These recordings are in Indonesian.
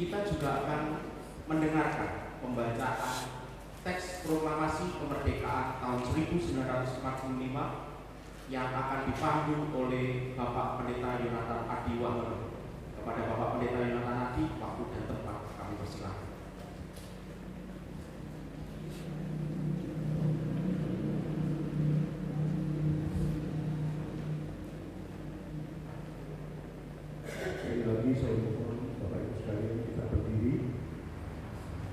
kita juga akan mendengarkan pembacaan teks proklamasi kemerdekaan tahun 1945 yang akan dipandu oleh Bapak Pendeta Yonatan Adi Wahono. Kepada Bapak Pendeta Yonatan Adi, waktu dan tempat kami persilakan. Sekali lagi saya mohon Bapak Ibu sekalian kita berdiri.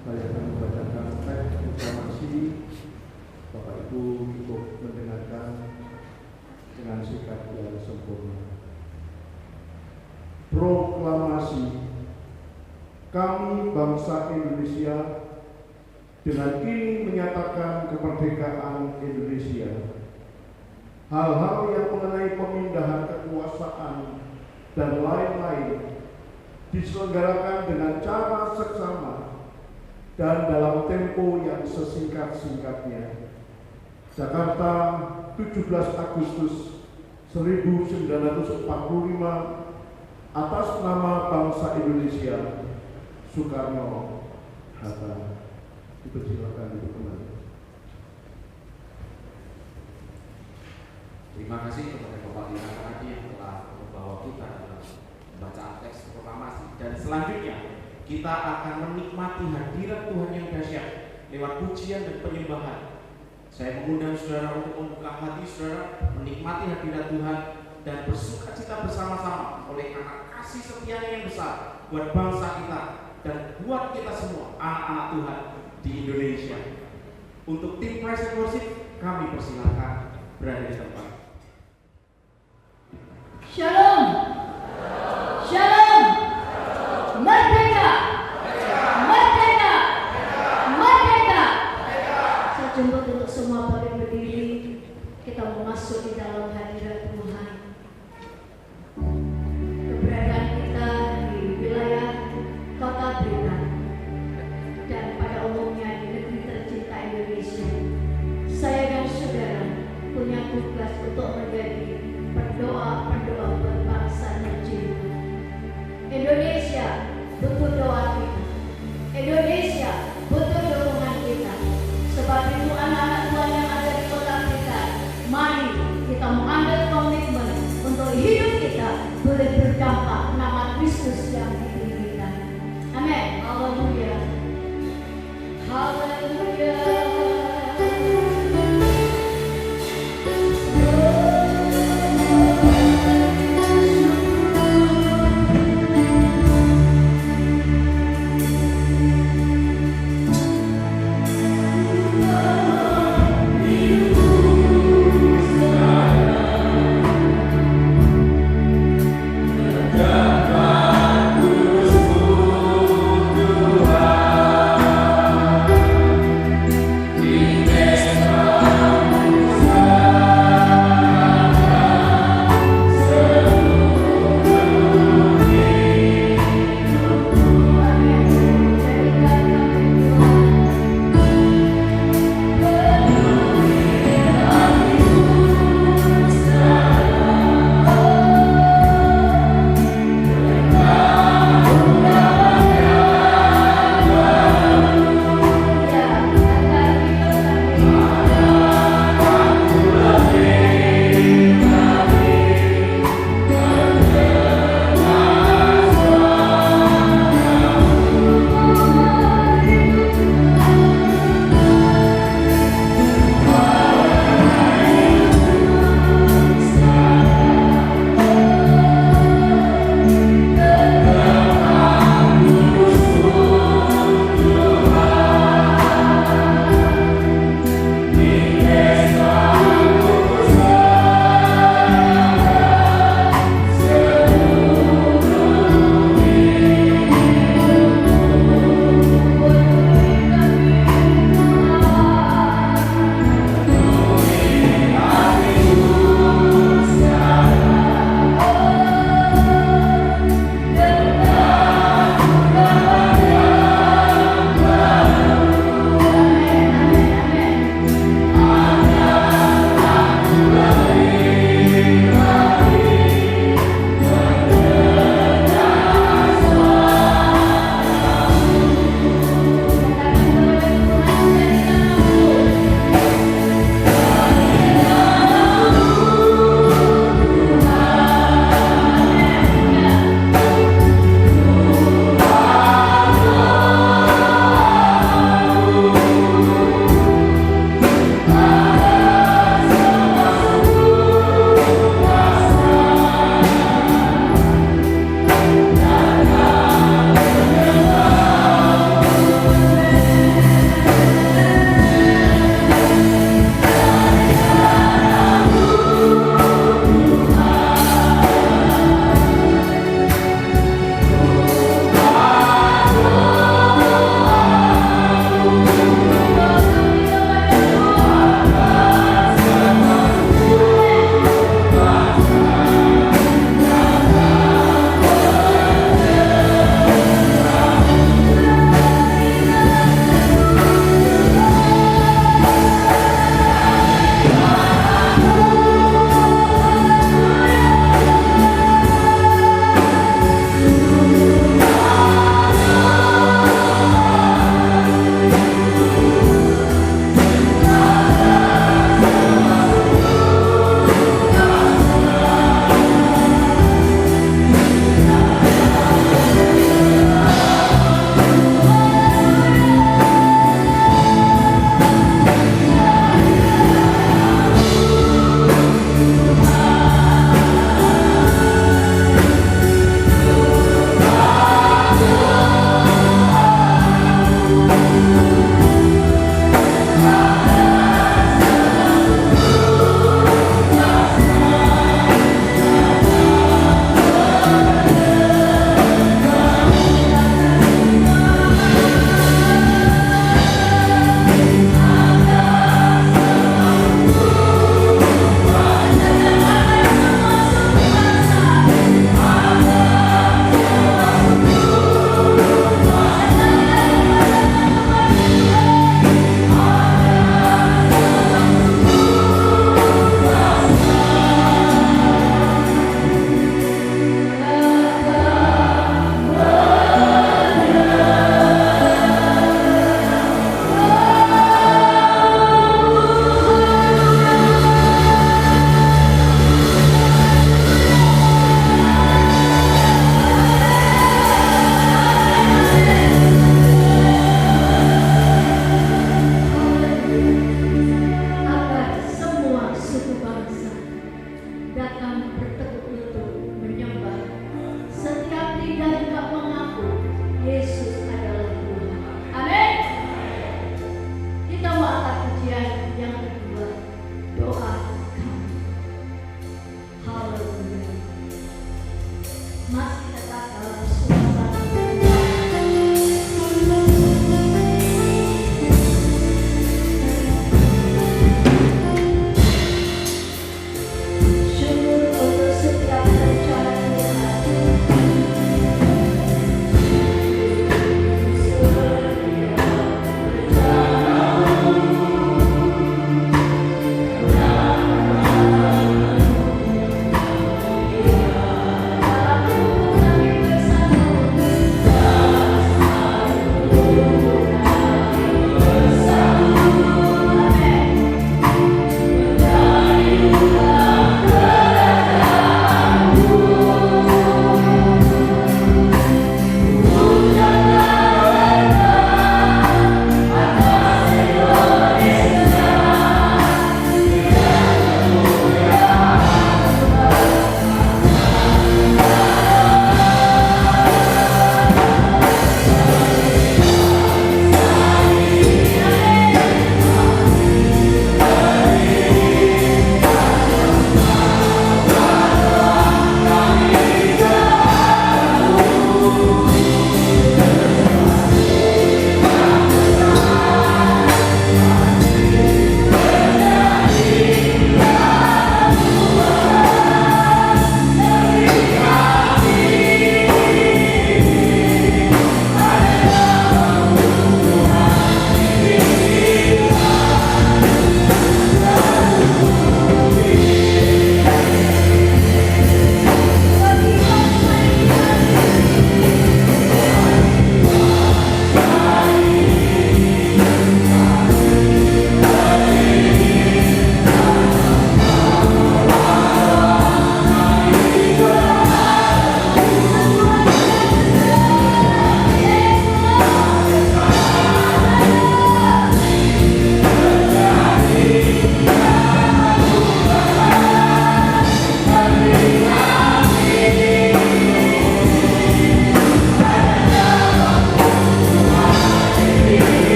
Saya akan membacakan teks proklamasi. Bapak Ibu cukup mendengarkan dengan sikap yang sempurna. Proklamasi. Kami bangsa Indonesia dengan kini menyatakan kemerdekaan Indonesia. Hal-hal yang mengenai pemindahan kekuasaan dan lain-lain diselenggarakan dengan cara seksama dan dalam tempo yang sesingkat-singkatnya. Jakarta, 17 Agustus 1945, atas nama bangsa Indonesia, Soekarno-Hatta. Dipersilakan duduk kembali. Terima kasih kepada Bapak Yonatan Adi yang telah membawa kita dalam bacaan teks proklamasi. Dan selanjutnya kita akan menikmati hadirat Tuhan yang dahsyat lewat pujian dan penyembahan. Saya mengundang saudara untuk membuka hati saudara, menikmati hadirat Tuhan dan bersukacita bersama-sama oleh anak kasih setianya yang besar buat bangsa kita dan buat kita semua anak-anak Tuhan di Indonesia. Untuk tim Praise and Worship, kami persilakan berada di tempat. Shalom, shalom, merdeka, merdeka, merdeka. Saya jemput untuk semua boleh berdiri. Kita mau masuk di dalam hadirat Tuhan. Keberadaan kita di wilayah Kota Blitar dan pada umumnya di negeri tercinta Indonesia. Saya dan saudara punya tugas untuk menjadi pendoa-pendoa buat bangsa tercinta. Indonesia butuh doa kita. Indonesia butuh dukungan kita. Sebab itu anak-anak Tuhan yang ada di Kota Blitar, mari kita mengambil komitmen untuk hidup kita boleh berdampak nama Kristus yang ditinggikan. Amin. Haleluya. Haleluya. Dapat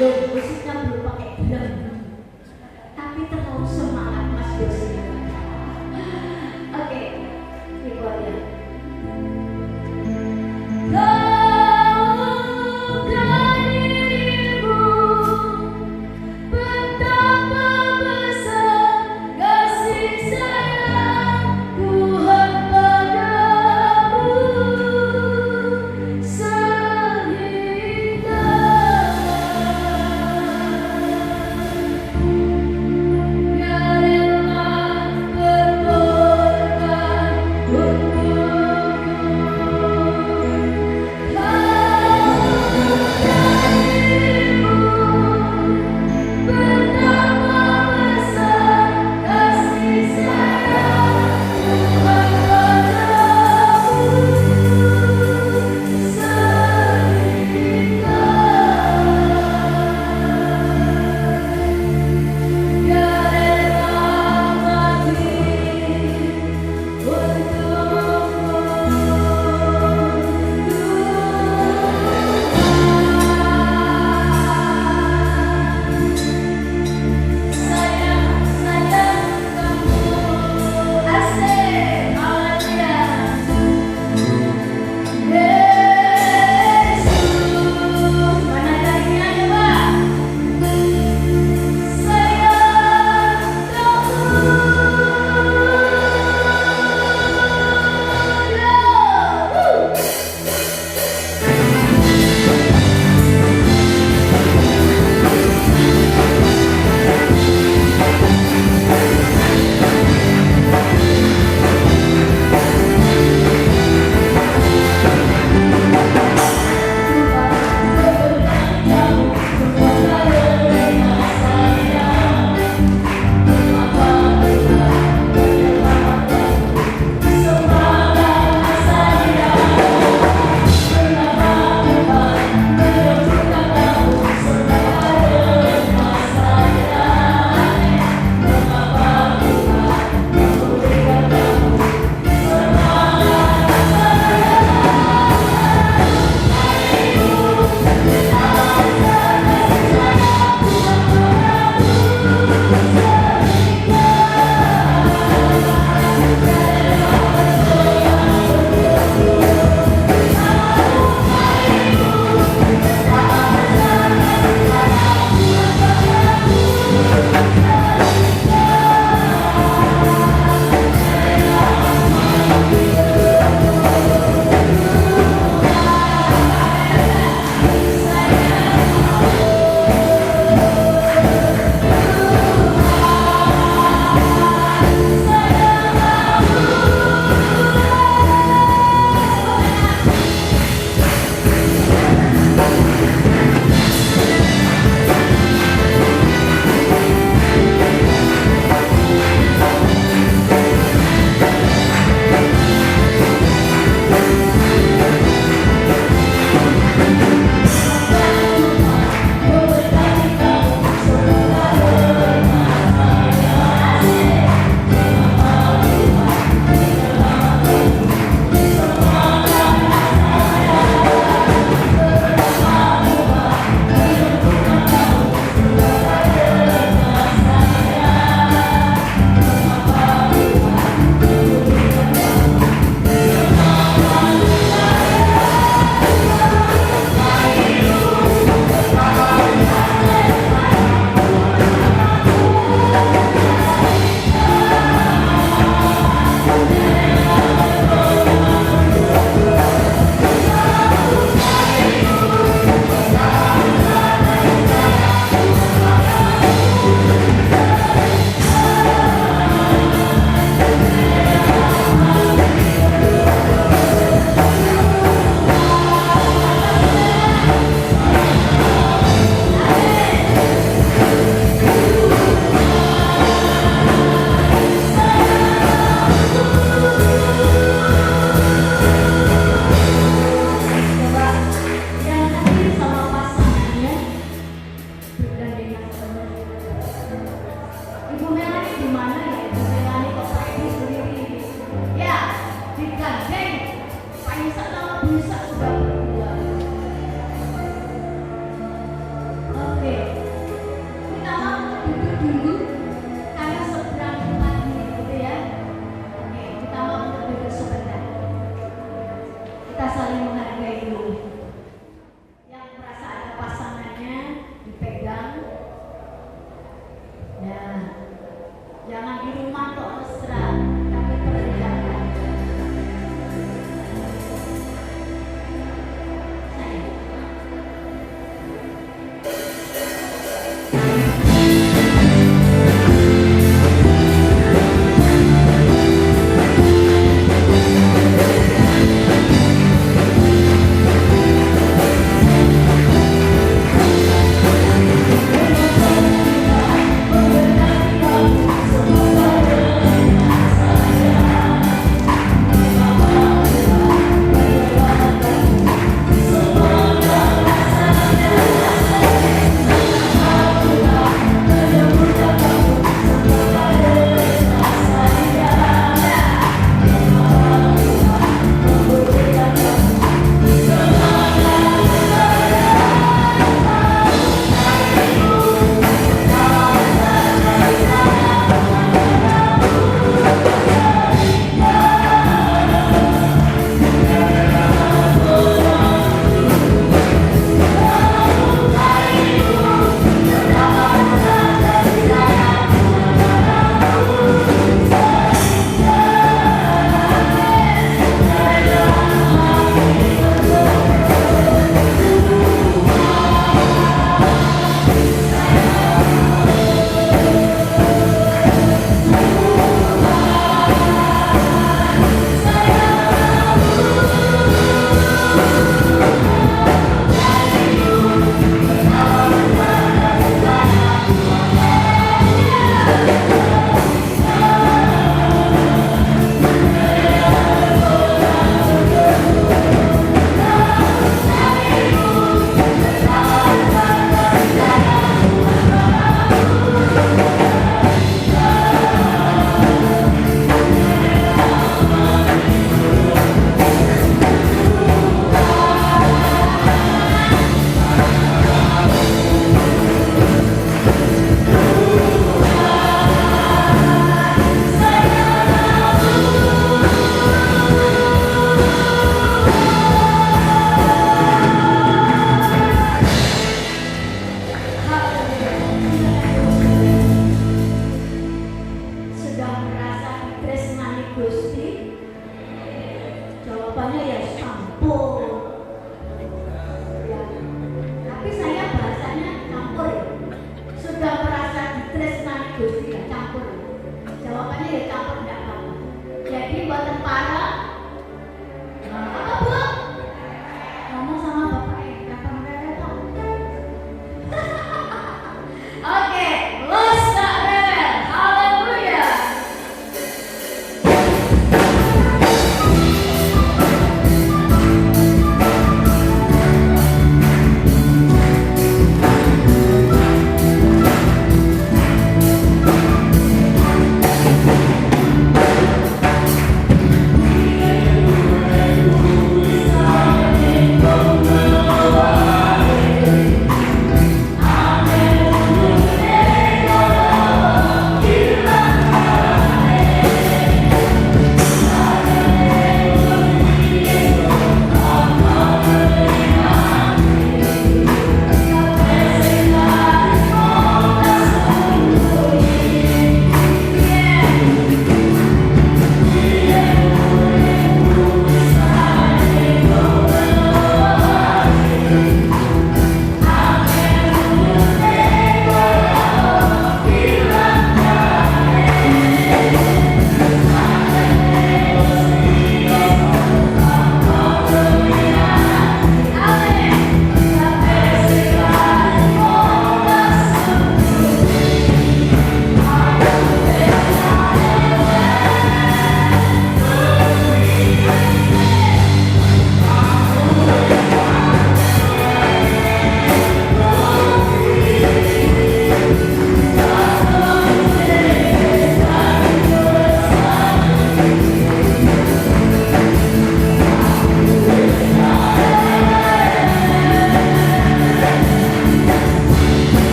Belum, musiknya belum pakai drum, tapi terlalu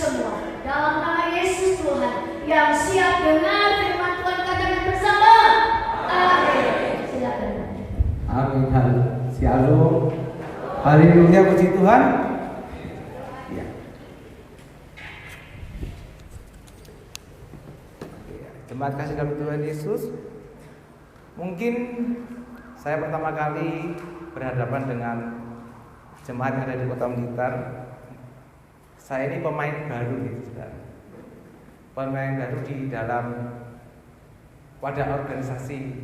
semua dalam nama Yesus Tuhan yang siap dengar firman Tuhan katakan bersama. Amin. Silakan. Amin. Shalom. Haleluya, puji Tuhan. Ya. Terima kasih dalam Tuhan Yesus. Mungkin saya pertama kali berhadapan dengan jemaat yang ada di Kota Blitar. Saya ini pemain baru gitu, saudara. Pemain baru di dalam wadah organisasi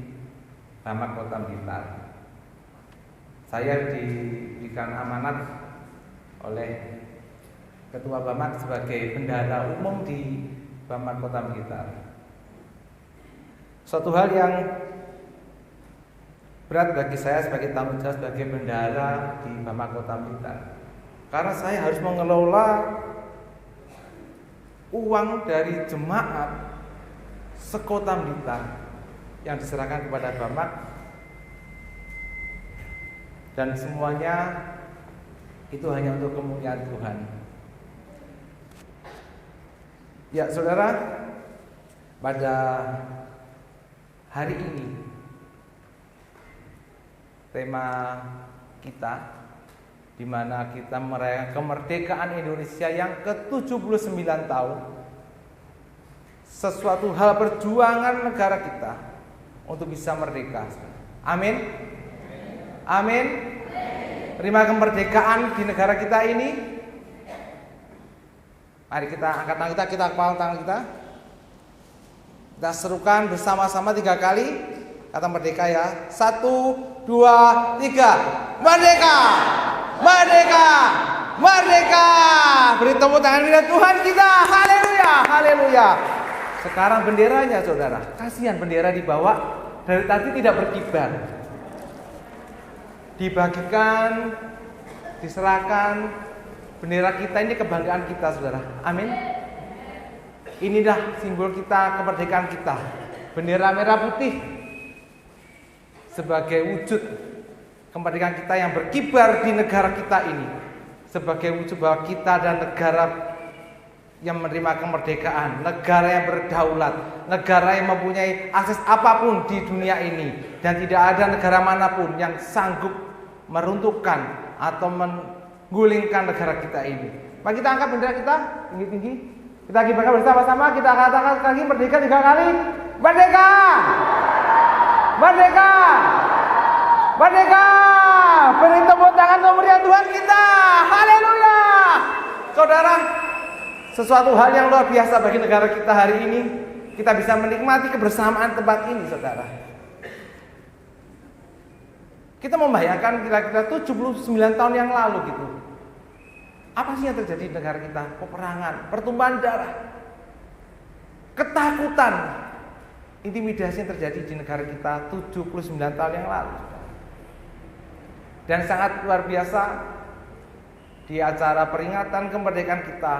Bamak Kota Blitar. Saya diberikan amanat oleh Ketua Bamak sebagai bendahara umum di Bamak Kota Blitar. Suatu hal yang berat bagi saya sebagai tanggung jawab sebagai bendahara di Bamak Kota Blitar, karena saya harus mengelola uang dari jemaat sekota Blitar yang diserahkan kepada Bamak, dan semuanya itu hanya untuk kemuliaan Tuhan. Ya saudara, pada hari ini tema kita di mana kita merayakan kemerdekaan Indonesia yang ke-79 tahun. Sesuatu hal perjuangan negara kita untuk bisa merdeka. Amin. Amin. Terima kemerdekaan di negara kita ini. Mari kita angkat tangan kita kepal tangan kita. Kita serukan bersama-sama 3 kali kata merdeka ya. 1, 2, 3. Merdeka! Merdeka! Merdeka! Beri tepuk tangan kepada Tuhan kita. Haleluya! Haleluya! Sekarang benderanya saudara, kasihan bendera dibawa dari tadi tidak berkibar. Dibagikan, diserahkan. Bendera kita ini kebanggaan kita saudara. Amin. Inilah simbol kita, kemerdekaan kita. Bendera merah putih sebagai wujud kemerdekaan kita yang berkibar di negara kita ini, sebagai wujud bahwa kita adalah negara yang menerima kemerdekaan, negara yang berdaulat, negara yang mempunyai akses apapun di dunia ini, dan tidak ada negara manapun yang sanggup meruntuhkan atau menggulingkan negara kita ini. Mari kita angkat bendera kita tinggi-tinggi. Kita kibarkan bersama-sama. Kita katakan lagi merdeka 3 kali. Merdeka! Merdeka! Merdeka! Beri tepuk tangan kemuliaan Tuhan kita. Haleluya! Saudara, sesuatu hal yang luar biasa bagi negara kita hari ini. Kita bisa menikmati kebersamaan tempat ini, saudara. Kita membayangkan kira-kira 79 tahun yang lalu gitu. Apa sih yang terjadi di negara kita? Peperangan, pertumpahan darah, ketakutan, intimidasi yang terjadi di negara kita 79 tahun yang lalu. Dan sangat luar biasa di acara peringatan kemerdekaan kita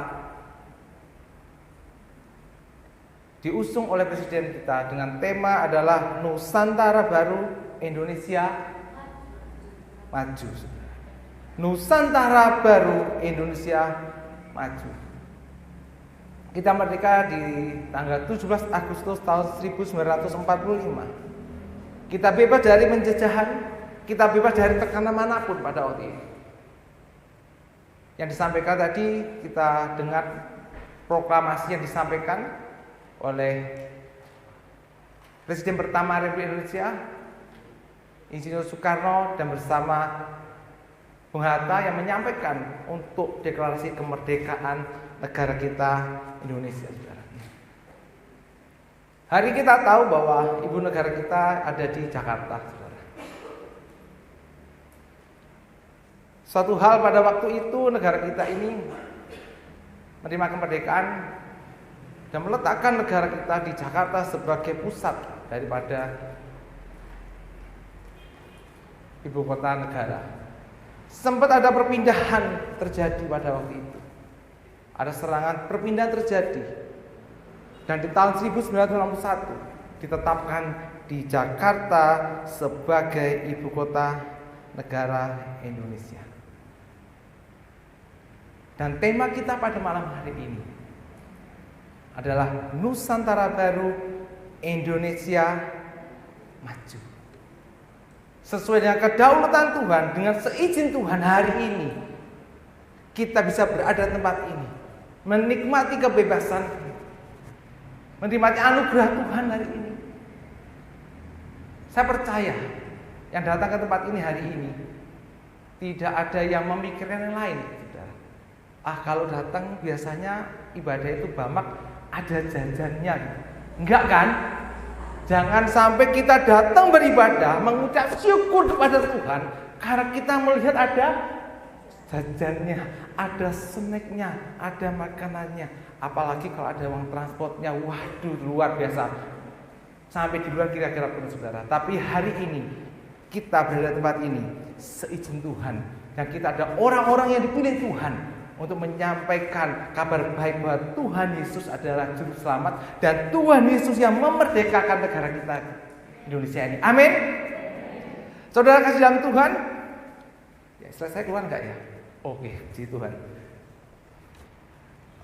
diusung oleh presiden kita dengan tema adalah Nusantara Baru, Indonesia Maju. Nusantara Baru, Indonesia Maju. Kita merdeka di tanggal 17 Agustus tahun 1945. Kita bebas dari penjajahan, kita bebas dari tekanan manapun pada waktu itu. Yang disampaikan tadi, kita dengar proklamasi yang disampaikan oleh Presiden pertama Republik Indonesia, Insinyur Soekarno, dan bersama Bung Hatta yang menyampaikan untuk deklarasi kemerdekaan negara kita Indonesia. Hari kita tahu bahwa ibu negara kita ada di Jakarta. Suatu hal pada waktu itu negara kita ini menerima kemerdekaan dan meletakkan negara kita di Jakarta sebagai pusat daripada ibu kota negara. Sempat ada perpindahan terjadi pada waktu itu. Ada serangan perpindahan terjadi. Dan di tahun 1961 ditetapkan di Jakarta sebagai ibu kota negara Indonesia. Dan tema kita pada malam hari ini adalah Nusantara Baru Indonesia Maju. Sesuai dengan kedaulatan Tuhan, dengan seizin Tuhan hari ini kita bisa berada di tempat ini, menikmati kebebasan, menikmati anugerah Tuhan hari ini. Saya percaya yang datang ke tempat ini hari ini tidak ada yang memikirkan yang lain. Kalau datang biasanya ibadah itu bamak ada jajannya. Enggak kan? Jangan sampai kita datang beribadah mengucap syukur kepada Tuhan karena kita melihat ada jajannya, ada snacknya, ada makanannya. Apalagi kalau ada uang transportnya, waduh luar biasa. Sampai di luar kira-kira pun saudara. Tapi hari ini kita berada di tempat ini seizin Tuhan, dan kita ada orang-orang yang dipilih Tuhan untuk menyampaikan kabar baik bahwa Tuhan Yesus adalah juru selamat dan Tuhan Yesus yang memerdekakan negara kita Indonesia ini. Amin. Saudara kasih dalam Tuhan. Ya, selesai keluar enggak ya? Oke, puji Tuhan.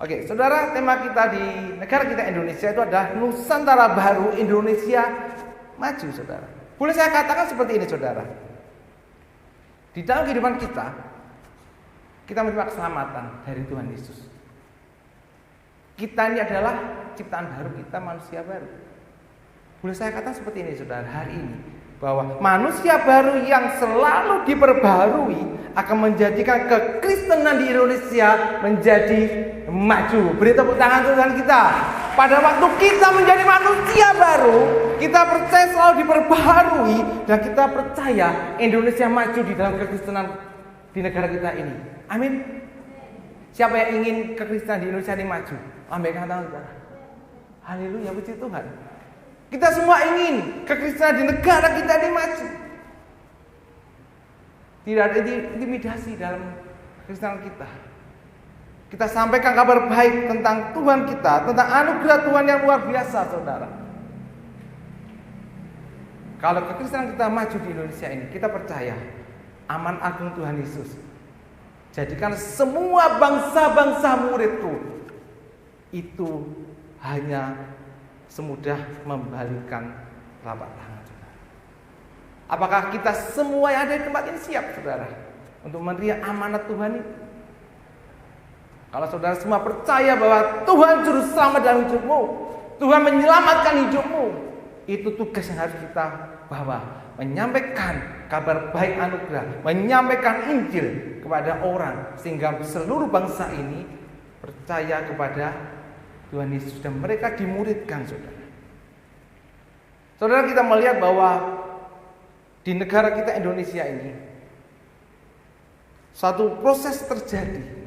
Oke, saudara, tema kita di negara kita Indonesia itu adalah Nusantara Baru Indonesia Maju, saudara. Boleh saya katakan seperti ini, saudara. Di dalam kehidupan kita menerima keselamatan dari Tuhan Yesus. Kita ini adalah ciptaan baru, kita manusia baru. Boleh saya katakan seperti ini, saudara, hari ini, bahwa manusia baru yang selalu diperbarui akan menjadikan kekristenan di Indonesia menjadi maju. Beri tepuk tangan Tuhan kita. Pada waktu kita menjadi manusia baru, kita percaya selalu diperbarui, dan kita percaya Indonesia maju di dalam kekristenan di negara kita ini. Amin. Siapa yang ingin kekristenan di Indonesia ini maju? Lambaikan tangan saudara. Haleluya, puji Tuhan. Kita semua ingin kekristenan di negara kita ini maju. Tidak ada intimidasi dalam kekristenan kita. Kita sampaikan kabar baik tentang Tuhan kita, tentang anugerah Tuhan yang luar biasa, saudara. Kalau kekristenan kita maju di Indonesia ini, kita percaya aman agung Tuhan Yesus. Jadikan semua bangsa-bangsa muridku. Itu hanya semudah membalikkan telapak tangan, saudara. Apakah kita semua yang ada di tempat ini siap, saudara, untuk menerima amanat Tuhan ini? Kalau saudara semua percaya bahwa Tuhan juru selamat dalam hidupmu, Tuhan menyelamatkan hidupmu, itu tugas yang harus kita bawa. Menyampaikan kabar baik anugerah, menyampaikan Injil kepada orang, sehingga seluruh bangsa ini percaya kepada Tuhan Yesus dan mereka dimuridkan, saudara. Saudara, kita melihat bahwa di negara kita Indonesia ini satu proses terjadi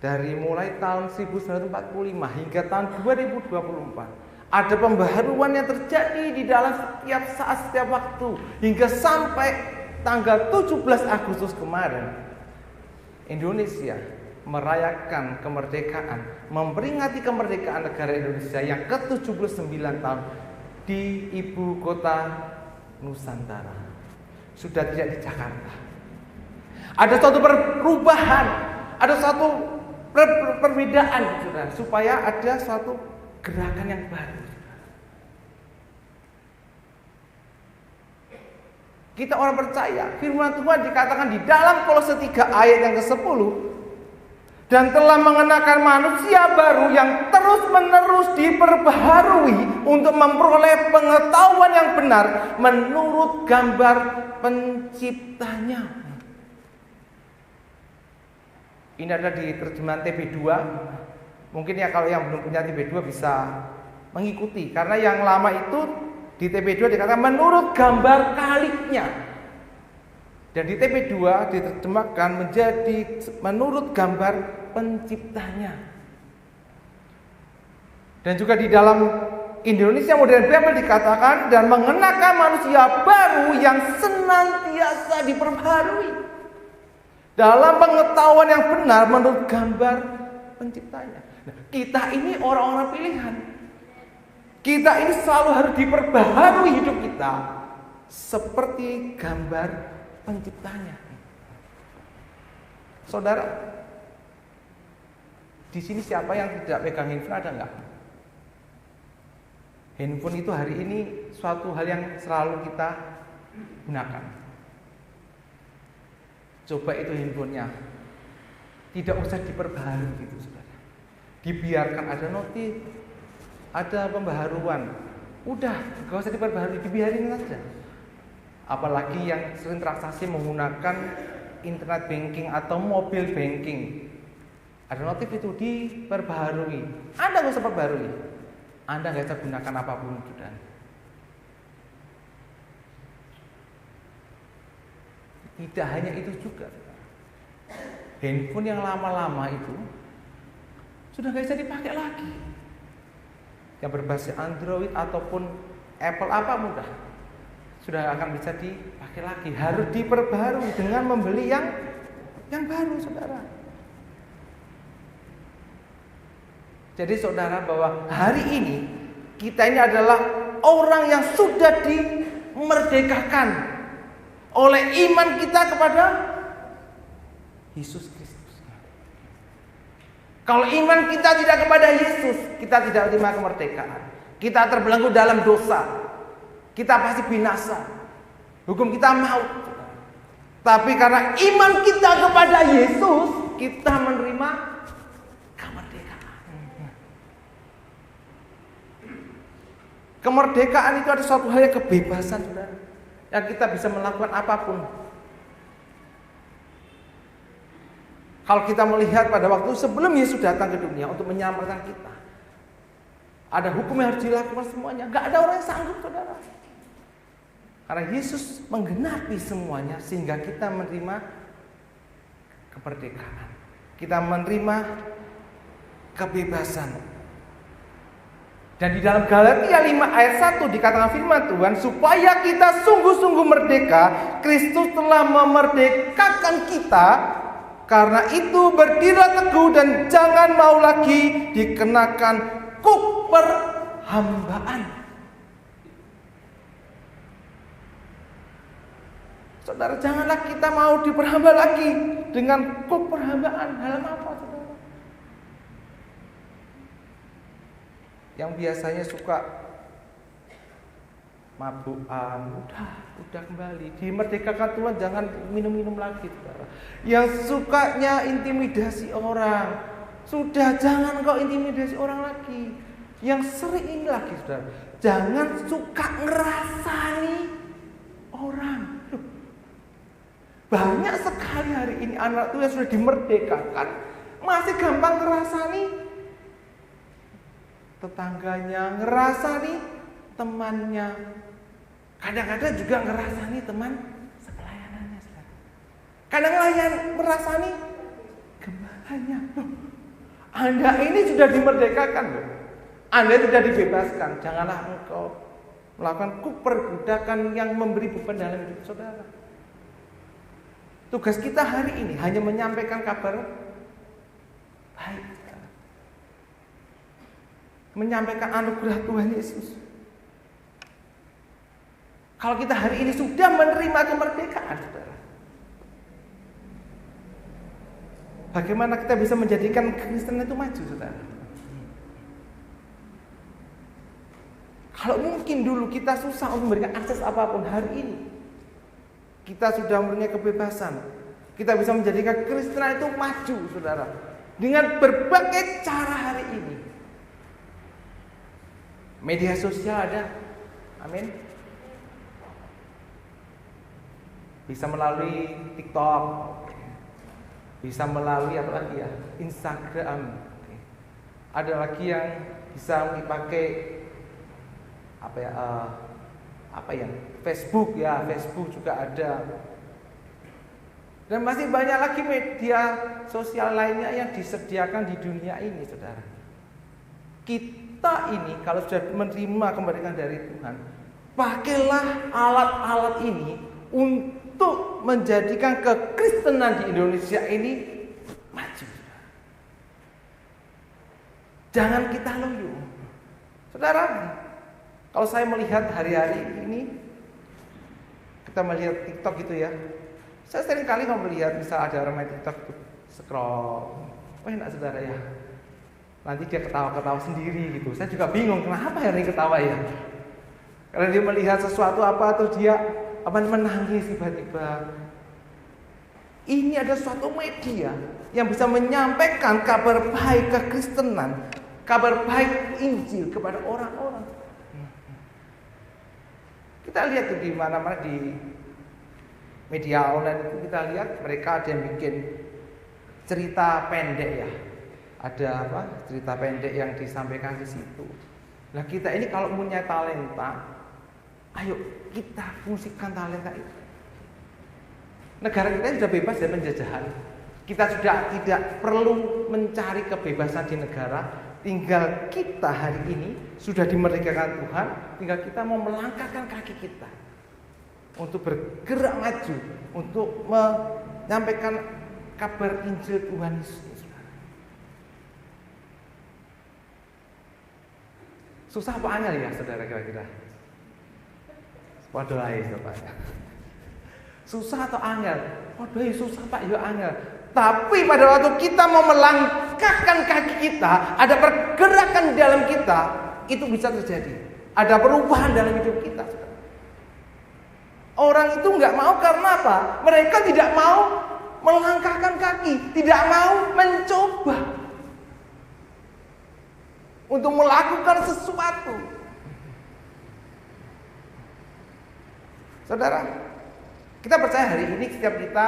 dari mulai tahun 1945 hingga tahun 2024. Ada pembaharuan yang terjadi di dalam setiap saat, setiap waktu, hingga sampai tanggal 17 Agustus kemarin Indonesia merayakan kemerdekaan, memperingati kemerdekaan negara Indonesia yang ke-79 tahun di ibu kota Nusantara. Sudah tidak di Jakarta. Ada suatu perubahan, ada suatu perbedaan, saudara, supaya ada suatu gerakan yang baru. Kita orang percaya firman Tuhan dikatakan di dalam Kolose 3 ayat yang ke-10, dan telah mengenakan manusia baru yang terus-menerus diperbaharui untuk memperoleh pengetahuan yang benar menurut gambar penciptanya. Ini ada di terjemahan TB2. Mungkin ya kalau yang belum punya TB2 bisa mengikuti, karena yang lama itu di TB2 dikatakan menurut gambar kaliknya. Dan di TB2 diterjemahkan menjadi menurut gambar penciptanya. Dan juga di dalam Indonesia Modern Bible dikatakan dan mengenakan manusia baru yang senantiasa diperbaharui dalam pengetahuan yang benar menurut gambar penciptanya. Nah, kita ini orang-orang pilihan. Kita ini selalu harus diperbaharui hidup kita seperti gambar penciptanya. Saudara, Di sini siapa yang tidak pegang handphone, ada nggak? Handphone itu hari ini suatu hal yang selalu kita gunakan. Coba itu handphonenya, tidak usah diperbaharui gitu, saudara. Dibiarkan ada notif, ada pembaharuan, udah gak usah diperbaharui, dibiarin saja. Apalagi yang sering transaksi menggunakan internet banking atau mobile banking, ada notif itu diperbaharui. Anda gak usah perbaharui, Anda gak usah gunakan apapun sudah. Tidak hanya itu juga, handphone yang lama-lama itu sudah gak bisa dipakai lagi. Yang berbasis Android ataupun Apple apa mudah, sudah akan bisa dipakai lagi. Harus diperbarui dengan membeli yang baru, saudara. Jadi saudara, bahwa hari ini kita ini adalah orang yang sudah dimerdekakan oleh iman kita kepada Yesus Kristus. Kalau iman kita tidak kepada Yesus, kita tidak terima kemerdekaan. Kita terbelenggu dalam dosa. Kita pasti binasa. Hukum kita maut. Tapi karena iman kita kepada Yesus, kita menerima kemerdekaan. Kemerdekaan itu ada suatu hal yang kebebasan, saudara, yang kita bisa melakukan apapun. Kalau kita melihat pada waktu sebelum Yesus datang ke dunia untuk menyelamatkan kita, ada hukum yang harus dilakukan semuanya. Gak ada orang yang sanggup, saudara. Karena Yesus menggenapi semuanya sehingga kita menerima kemerdekaan. Kita menerima kebebasan. Dan di dalam Galatia 5 ayat 1 dikatakan firman Tuhan, supaya kita sungguh-sungguh merdeka, Kristus telah memerdekakan kita. Karena itu berdirilah teguh dan jangan mau lagi dikenakan kuk perhambaan. Saudara, janganlah kita mau diperhamba lagi dengan kuk perhambaan. Dalam apa, saudara? Yang biasanya suka mabukan, udah kembali dimerdekakan Tuhan, jangan minum-minum lagi, saudara. Yang sukanya intimidasi orang, sudah jangan kau intimidasi orang lagi. Yang sering ini lagi, saudara, jangan suka ngerasani orang. Banyak sekali hari ini anak itu yang sudah dimerdekakan masih gampang ngerasani tetangganya, ngerasani temannya, kadang-kadang juga ngerasani teman sepelayanannya. Kadang-kadang merasani gembalanya. Anda ini sudah dimerdekakan loh. Anda sudah dibebaskan. Janganlah engkau melakukan perbudakan yang memberi beban dalam hidup saudara. Tugas kita hari ini hanya menyampaikan kabar baik, menyampaikan anugerah Tuhan Yesus. Kalau kita hari ini sudah menerima kemerdekaan, saudara, bagaimana kita bisa menjadikan Kristen itu maju, saudara? Kalau mungkin dulu kita susah untuk memberikan akses apapun, hari ini kita sudah mempunyai kebebasan. Kita bisa menjadikan Kristen itu maju, saudara, dengan berbagai cara hari ini. Media sosial ada, amin. Bisa melalui TikTok, bisa melalui apa lagi ya, Instagram. Ada lagi yang bisa dipakai Facebook ya, Facebook juga ada. Dan masih banyak lagi media sosial lainnya yang disediakan di dunia ini, saudara. Kita ini kalau sudah menerima kemerdekaan dari Tuhan, pakailah alat-alat ini untuk menjadikan kekristenan di Indonesia ini maju. Jangan kita loyo. Saudara, kalau saya melihat hari-hari ini, kita melihat TikTok gitu ya, saya sering kali mau melihat misal ada orang main TikTok scroll, enak saudara ya, nanti dia ketawa-ketawa sendiri gitu. Saya juga bingung kenapa yang ini ketawa ya. Karena dia melihat sesuatu apa atau dia menangis tiba-tiba. Ini ada suatu media yang bisa menyampaikan kabar baik kekristenan, kabar baik Injil kepada orang-orang. Kita lihat tuh di mana-mana di media online itu kita lihat mereka ada yang bikin cerita pendek ya. Ada cerita pendek yang disampaikan di situ. Nah kita ini kalau punya talenta, ayo kita fungsikan talenta itu. Negara kita sudah bebas dari penjajahan. Kita sudah tidak perlu mencari kebebasan di negara. Tinggal kita hari ini sudah dimerdekakan Tuhan. Tinggal kita mau melangkahkan kaki kita untuk bergerak maju, untuk menyampaikan kabar Injil Tuhan Yesus. Susah apa angel ya saudara kira-kira? Waduh Pak. Susah atau angel? Waduh susah Pak, ya angel. Tapi pada waktu kita mau melangkahkan kaki kita, ada pergerakan dalam kita, itu bisa terjadi. Ada perubahan dalam hidup kita. Orang itu nggak mau karena apa? Mereka tidak mau melangkahkan kaki, tidak mau mencoba untuk melakukan sesuatu. Saudara, kita percaya hari ini setiap kita,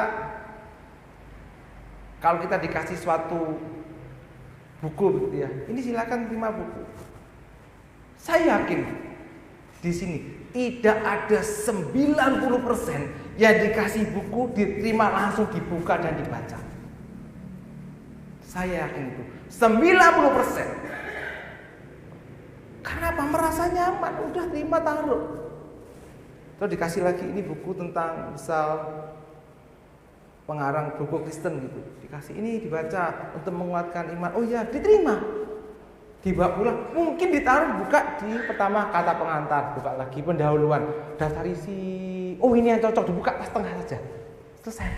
kalau kita dikasih suatu buku gitu ya, ini silakan terima buku. Saya yakin di sini tidak ada 90% yang dikasih buku diterima langsung dibuka dan dibaca. Saya yakin itu 90%. Kenapa? Merasa nyaman, udah terima taruh. Terus dikasih lagi ini buku tentang misal pengarang buku Kristen gitu, dikasih ini dibaca untuk menguatkan iman. Oh ya, diterima. Dibawa pulang, mungkin ditaruh buka di pertama kata pengantar, buka lagi pendahuluan, daftar isi. Oh ini yang cocok, dibuka setengah saja. Selesai.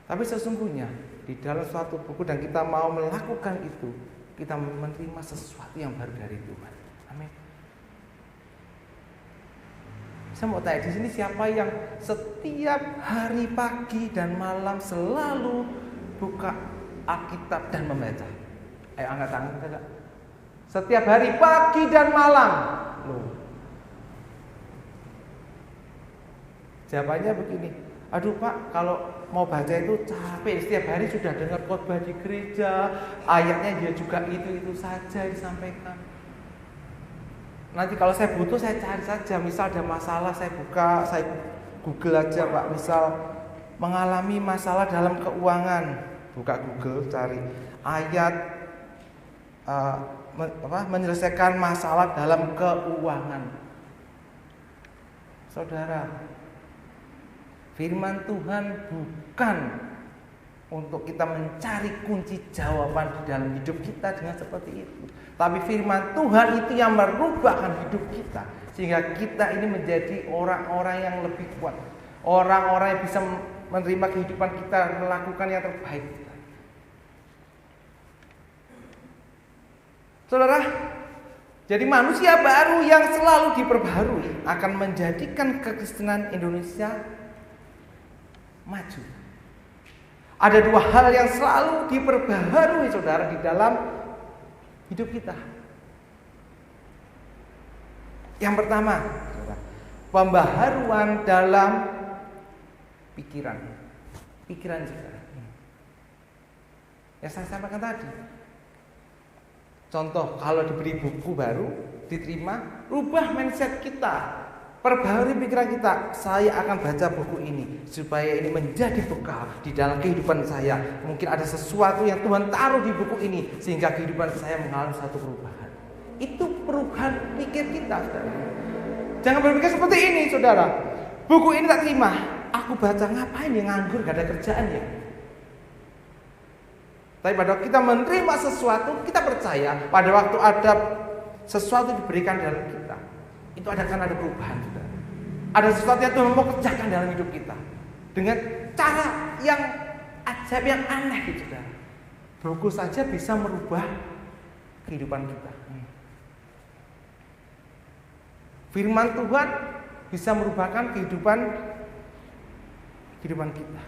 Tapi sesungguhnya di dalam suatu buku dan kita mau melakukan itu, kita menerima sesuatu yang baru dari Tuhan. Amin. Saya mau tanya di sini siapa yang setiap hari pagi dan malam selalu buka Alkitab dan membaca? Ayo angkat tangan kita. Setiap hari pagi dan malam. Loh. Jawabannya begini. Aduh Pak, kalau mau baca itu capek. Setiap hari sudah dengar khotbah di gereja, ayatnya dia juga itu saja disampaikan. Nanti kalau saya butuh saya cari saja. Misal ada masalah saya buka, saya Google aja Pak. Misal mengalami masalah dalam keuangan, buka Google cari ayat menyelesaikan masalah dalam keuangan. Saudara, firman Tuhan bukan untuk kita mencari kunci jawaban di dalam hidup kita dengan seperti itu. Tapi firman Tuhan itu yang merubahkan hidup kita, sehingga kita ini menjadi orang-orang yang lebih kuat, orang-orang yang bisa menerima kehidupan kita, melakukan yang terbaik. Saudara, jadi manusia baru yang selalu diperbaharui akan menjadikan kekristenan Indonesia maju. Ada dua hal yang selalu diperbaharui saudara di dalam hidup kita. Yang pertama, pembaharuan dalam pikiran saudara. Yang saya sampaikan tadi. Contoh, kalau diberi buku baru, diterima, rubah mindset kita, perbaharui pikiran kita. Saya akan baca buku ini supaya ini menjadi bekal di dalam kehidupan saya. Mungkin ada sesuatu yang Tuhan taruh di buku ini sehingga kehidupan saya mengalami satu perubahan. Itu perubahan pikir kita, saudara. Jangan berpikir seperti ini, saudara. Buku ini tak terima, aku baca ngapain ya, nganggur, gak ada kerjaan ya. Tapi pada waktu kita menerima sesuatu, kita percaya pada waktu ada sesuatu diberikan dalam kita, itu akan ada perubahan, saudara. Ada sesuatu yang Tuhan mau kerjakan dalam hidup kita dengan cara yang ajaib, yang aneh, saudara. buku saja bisa merubah kehidupan kita. Firman Tuhan bisa merubahkan kehidupan kita.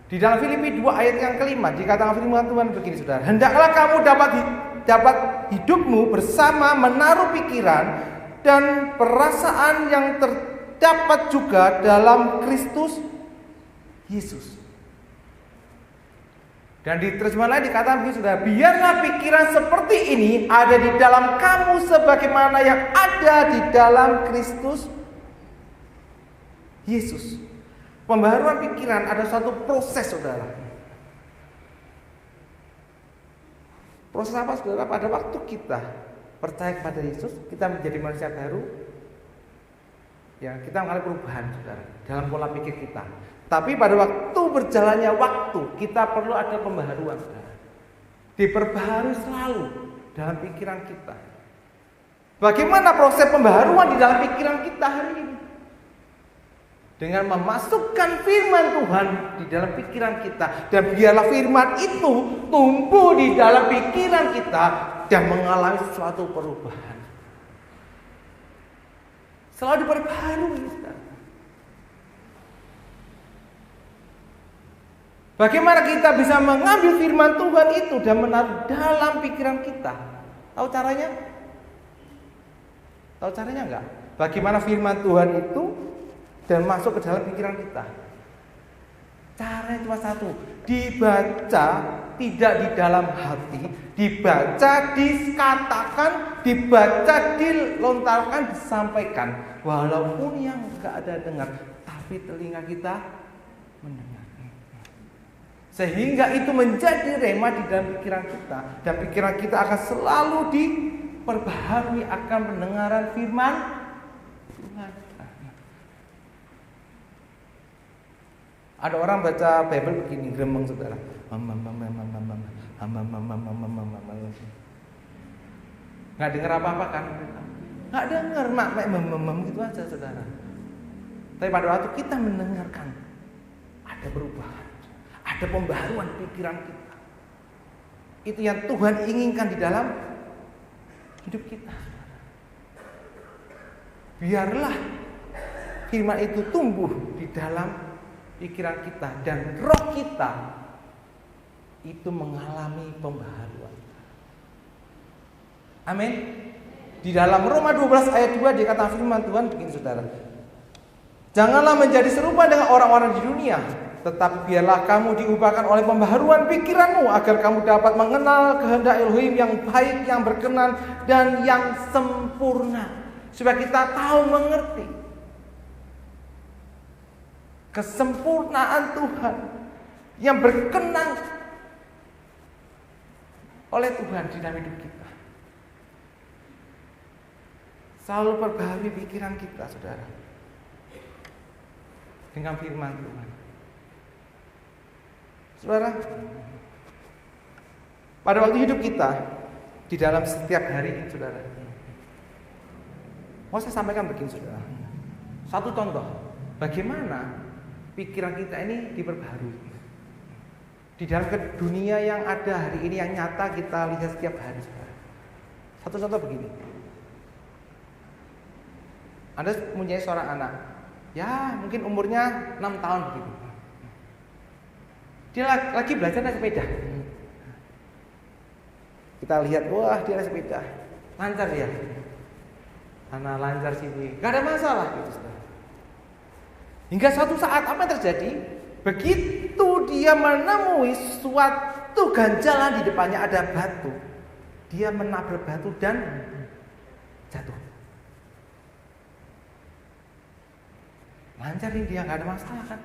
Di dalam Filipi 2 ayat yang kelima dikatakan firman Tuhan begini, saudara. Hendaklah kamu dapat hidupmu bersama menaruh pikiran dan perasaan yang terdapat juga dalam Kristus Yesus. Dan di terjemahan lain dikatakan begini, saudara. Biarlah pikiran seperti ini ada di dalam kamu sebagaimana yang ada di dalam Kristus Yesus. Pembaharuan pikiran ada suatu proses, saudara. Proses apa, saudara? Pada waktu kita percaya kepada Yesus, kita menjadi manusia baru. Ya, kita mengalami perubahan, saudara, dalam pola pikir kita. Tapi pada waktu berjalannya waktu, kita perlu ada pembaharuan, saudara. Diperbaharui selalu dalam pikiran kita. Bagaimana proses pembaharuan di dalam pikiran kita hari ini? Dengan memasukkan firman Tuhan di dalam pikiran kita. Dan biarlah firman itu tumbuh di dalam pikiran kita dan mengalami suatu perubahan. Selalu diperbaharui. Bagaimana kita bisa mengambil firman Tuhan itu dan menaruh dalam pikiran kita? Tahu caranya? Tahu caranya enggak? Bagaimana firman Tuhan itu dan masuk ke dalam pikiran kita? Caranya cuma satu, dibaca tidak di dalam hati, dibaca, dikatakan, dibaca, dilontarkan, disampaikan. Walaupun yang enggak ada dengar, tapi telinga kita mendengar. Sehingga itu menjadi rema di dalam pikiran kita. Dan pikiran kita akan selalu diperbaharui akan pendengaran firman Tuhan. Ada orang baca Bible begini, gremeng, saudara. Nggak dengar apa-apa kan? Nggak dengar, mak gitu aja, saudara. Tapi pada waktu kita mendengarkan, ada perubahan. Ada pembaharuan pikiran kita. Itu yang Tuhan inginkan di dalam hidup kita. Biarlah firman itu tumbuh di dalam pikiran kita dan roh kita itu mengalami pembaharuan. Amin. Di dalam Roma 12 ayat 2 dikatakan firman Tuhan begini, saudara. Janganlah menjadi serupa dengan orang-orang di dunia, tetapi biarlah kamu diubahkan oleh pembaharuan pikiranmu agar kamu dapat mengenal kehendak Elohim yang baik, yang berkenan, dan yang sempurna. Supaya kita tahu mengerti kesempurnaan Tuhan yang berkenan oleh Tuhan di dalam hidup kita. Selalu perbaharui pikiran kita, saudara, dengan firman Tuhan. Saudara, pada waktu hidup kita di dalam setiap hari, saudara, mau saya sampaikan begini, saudara. Satu contoh, bagaimana pikiran kita ini diperbaharui di dalam dunia yang ada hari ini, yang nyata kita lihat setiap hari, saudara. Satu contoh begini. Anda mempunyai seorang anak, ya mungkin umurnya 6 tahun begitu. Dia lagi belajar naik sepeda. Kita lihat, wah dia naik sepeda, lancar dia. Anak lancar sini, gak ada masalah gitu. Hingga suatu saat apa yang terjadi? Begitu dia menemui suatu ganjalan di depannya ada batu, dia menabrak batu dan jatuh. Lancar ini dia, gak ada masalah kan?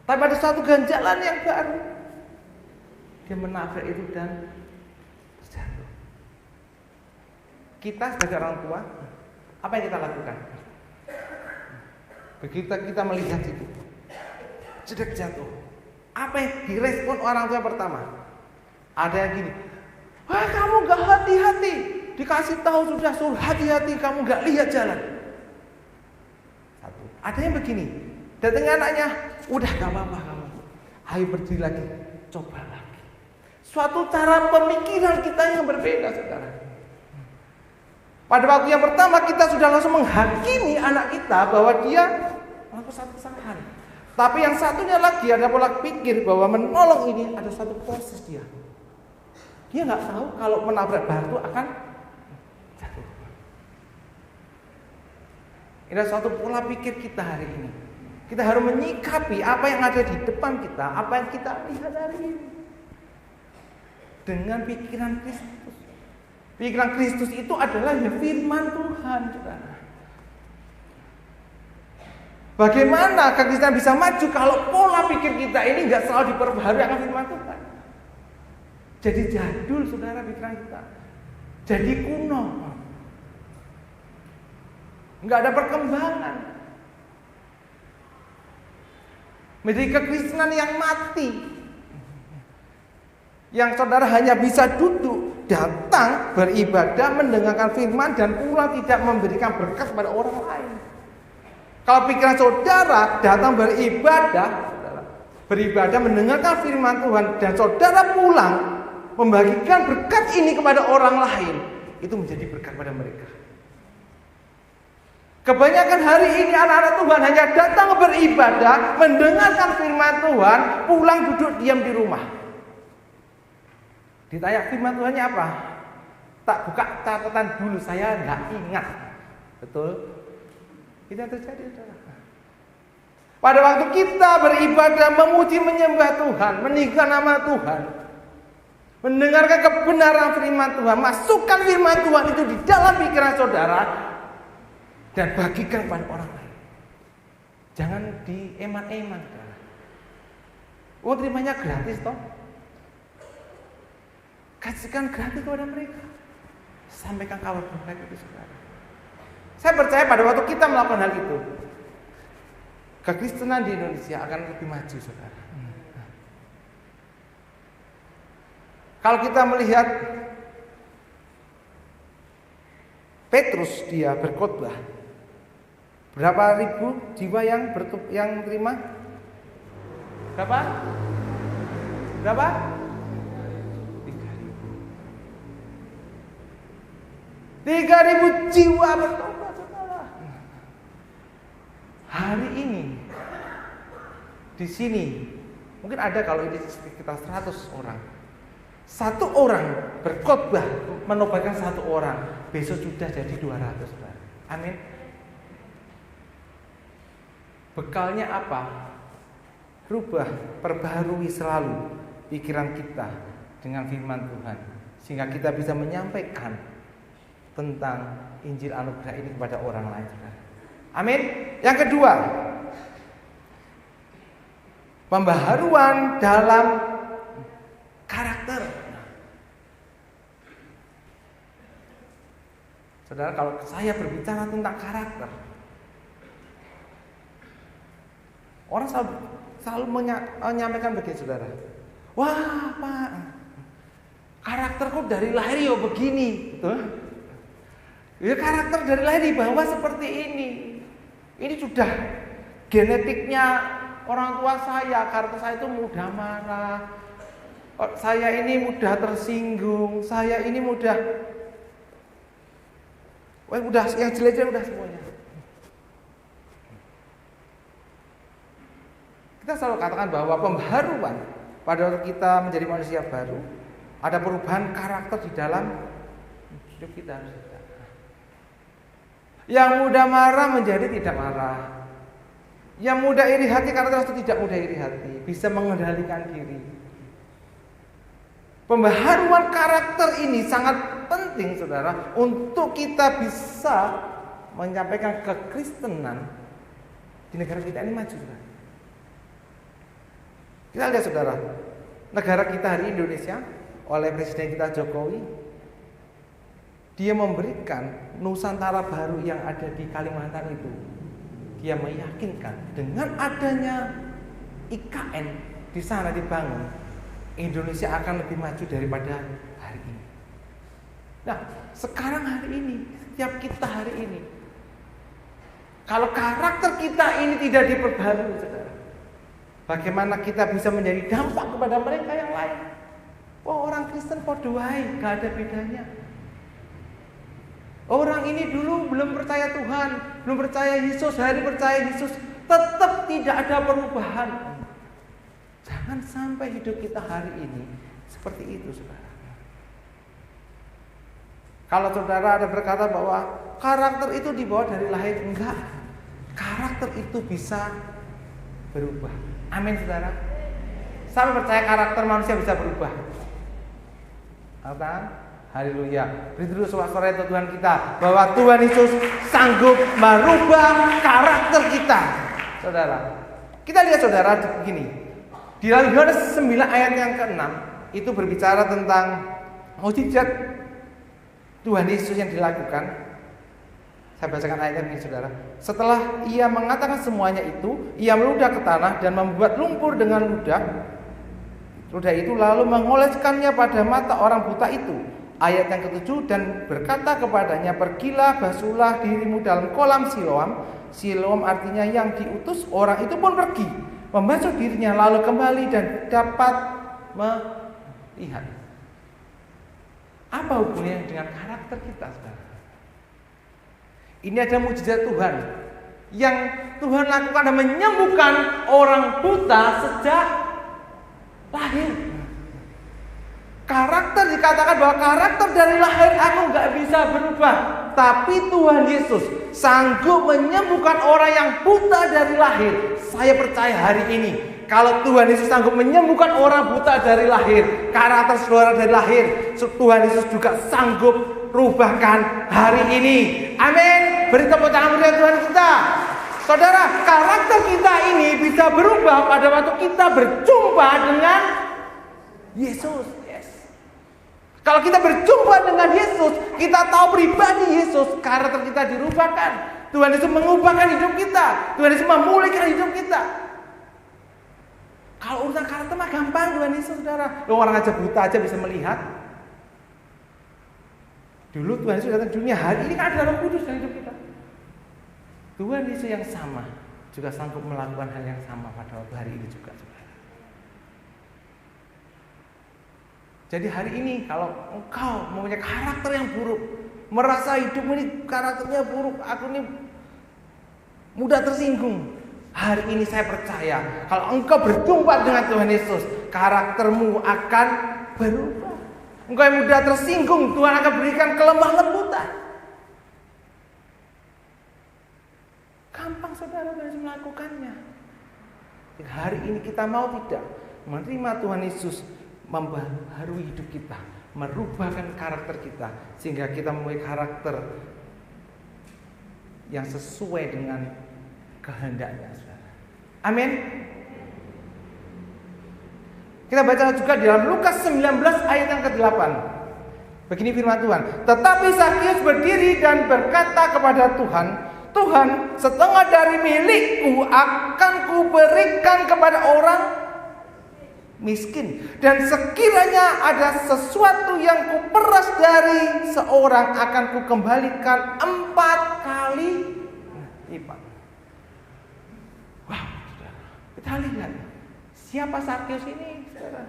Tapi ada suatu ganjalan yang baru, dia menabrak itu dan jatuh. Kita sebagai orang tua, apa yang kita lakukan? Begitu kita melihat itu, jedek jatuh, apa yang direspon orang tua pertama? Ada yang gini, wah kamu gak hati-hati, dikasih tahu sudah suruh hati-hati, kamu gak lihat jalan. Ada yang begini, datang anaknya, udah gak apa-apa kamu, ayo berdiri lagi, coba lagi. Suatu cara pemikiran kita yang berbeda, saudara. Pada waktu yang pertama kita sudah langsung menghakimi anak kita bahwa dia melakukan satu kesalahan. Tapi yang satunya lagi ada pola pikir bahwa menolong ini ada satu proses dia. Dia nggak tahu kalau menabrak batu akan jatuh. Ini adalah suatu pola pikir kita hari ini. Kita harus menyikapi apa yang ada di depan kita, apa yang kita lihat hari ini dengan pikiran Kristus. Pikiran Kristus itu adalah firman Tuhan, saudara. Bagaimana kekristenan bisa maju kalau pola pikir kita ini nggak selalu diperbaharui akan firman Tuhan? Jadi jadul, saudara, pikiran kita. Jadi kuno. Nggak ada perkembangan. Menjadi kekristenan yang mati. Yang saudara hanya bisa duduk, datang, beribadah, mendengarkan firman, dan pulang tidak memberikan berkat kepada orang lain. Kalau pikiran saudara datang beribadah, mendengarkan firman Tuhan, dan saudara pulang membagikan berkat ini kepada orang lain, itu menjadi berkat pada mereka. Kebanyakan hari ini anak-anak Tuhan hanya datang beribadah, mendengarkan firman Tuhan, pulang duduk diam di rumah. Ditanya firman Tuhannya apa? Tak buka catatan dulu, saya nggak ingat. Betul? Itu yang terjadi, saudara. Pada waktu kita beribadah, memuji, menyembah Tuhan, meninggikan nama Tuhan, mendengarkan kebenaran firman Tuhan, masukkan firman Tuhan itu di dalam pikiran saudara dan bagikan kepada orang lain. Jangan dieman-eman, saudara. Oh, terimanya gratis toh? Kasihkan gratis kepada mereka. Sampaikan kabar baik itu, saudara. Saya percaya pada waktu kita melakukan hal itu, kekristenan di Indonesia akan lebih maju, saudara. Kalau kita melihat Petrus, dia berkhotbah, berapa ribu jiwa yang terima? Berapa? 3.000 jiwa bertobat, saudara. Hari ini di sini mungkin ada, kalau ini sekitar 100 orang. Satu orang berkhotbah menobatkan satu orang, besok sudah jadi 200, saudara. Amin. Bekalnya apa? Rubah, perbaharui selalu pikiran kita dengan firman Tuhan, sehingga kita bisa menyampaikan tentang Injil anugerah ini kepada orang lain, saudara. Amin. Yang kedua, pembaharuan dalam karakter. Saudara, kalau saya berbicara tentang karakter, orang selalu menyampaikan begini, saudara. Wah, Pak, karakterku dari lahir ya begini, betul? Ya, karakter dari lahir dibawa seperti ini. Ini sudah genetiknya orang tua saya. Karakter saya itu mudah marah. Saya ini mudah tersinggung. Saya ini mudah yang jelek-jelek udah semuanya. Kita selalu katakan bahwa pembaharuan pada waktu kita menjadi manusia baru, ada perubahan karakter di dalam hidup kita. Yang mudah marah menjadi tidak marah. Yang mudah iri hati karena terus tidak mudah iri hati, bisa mengendalikan diri. Pembaharuan karakter ini sangat penting, saudara, untuk kita bisa menyampaikan kekristenan di negara kita ini maju, saudara. Kita lihat, saudara, negara kita hari ini, Indonesia, oleh Presiden kita Jokowi, dia memberikan Nusantara baru yang ada di Kalimantan itu. Dia meyakinkan dengan adanya IKN di sana dibangun, Indonesia akan lebih maju daripada hari ini. Nah, sekarang hari ini, setiap kita hari ini, kalau karakter kita ini tidak diperbarui, saudara, Bagaimana kita bisa menjadi dampak kepada mereka yang lain. Oh, orang Kristen podo wae, gak ada bedanya. Orang ini dulu belum percaya Tuhan, belum percaya Yesus, hari percaya Yesus, tetap tidak ada perubahan. Jangan sampai hidup kita hari ini seperti itu, saudara. Kalau saudara ada berkata bahwa karakter itu dibawa dari lahir, enggak. Karakter itu bisa berubah. Amin, saudara. Saya percaya karakter manusia bisa berubah. Katakan haleluya. Beri dulu sorak-sorai Tuhan kita bahwa Tuhan Yesus sanggup merubah karakter kita. Saudara, kita lihat saudara begini. Di dalam Yohanes 9 ayat yang ke-6 itu berbicara tentang mukjizat Tuhan Yesus yang dilakukan. Saya bacakan ayat ini, saudara. Setelah ia mengatakan semuanya itu, ia meludah ke tanah dan membuat lumpur dengan ludah. Ludah itu lalu mengoleskannya pada mata orang buta itu. Ayat yang ke-7, dan berkata kepadanya, pergilah, basuhlah dirimu dalam kolam Siloam. Siloam artinya yang diutus. Orang itu pun pergi, membasuh dirinya, lalu kembali dan dapat melihat. Apa hubungannya dengan karakter kita, saudara? Ini ada mukjizat Tuhan yang Tuhan lakukan dan menyembuhkan orang buta sejak lahir. Karakter dikatakan bahwa karakter dari lahir aku gak bisa berubah, tapi Tuhan Yesus sanggup menyembuhkan orang yang buta dari lahir. Saya percaya hari ini kalau Tuhan Yesus sanggup menyembuhkan orang buta dari lahir, karakter saudara dari lahir, Tuhan Yesus juga sanggup rubahkan hari ini. Amin. Beri tepuk tangan beri Tuhan kita. Saudara, karakter kita ini bisa berubah pada waktu kita berjumpa dengan Yesus. Yes. Kalau kita berjumpa dengan Yesus, kita tahu pribadi Yesus, karakter kita dirubahkan. Tuhan Yesus mengubahkan hidup kita. Tuhan Yesus memulihkan hidup kita. Kalau urusan karakter mah gampang, Tuhan Yesus, saudara. Loh, orang aja buta aja bisa melihat. Dulu Tuhan Yesus datang dunia, hari ini kan ada Roh Kudus dalam hidup kita. Tuhan Yesus yang sama juga sanggup melakukan hal yang sama pada waktu hari ini juga, saudara. Jadi hari ini kalau engkau mempunyai karakter yang buruk, merasa hidup ini karakternya buruk, aku ini mudah tersinggung, hari ini saya percaya kalau engkau berjumpa dengan Tuhan Yesus, karaktermu akan berubah. Engkau yang mudah tersinggung, Tuhan akan berikan kelemah lembutan. Gampang saudara harus melakukannya. Hari ini kita mau tidak menerima Tuhan Yesus membaharui hidup kita, merubahkan karakter kita, sehingga kita mempunyai karakter yang sesuai dengan kehendaknya, saudara. Amin. Kita baca juga di dalam Lukas 19 ayat yang ke-8. Begini firman Tuhan. Tetapi Zakius berdiri dan berkata kepada Tuhan, Tuhan, setengah dari milikku akan kuberikan kepada orang miskin. Dan sekiranya ada sesuatu yang kuperas dari seorang, akan kukembalikan 4 kali lipat. Wow, kita lihat. Siapa Zakius ini, saudara?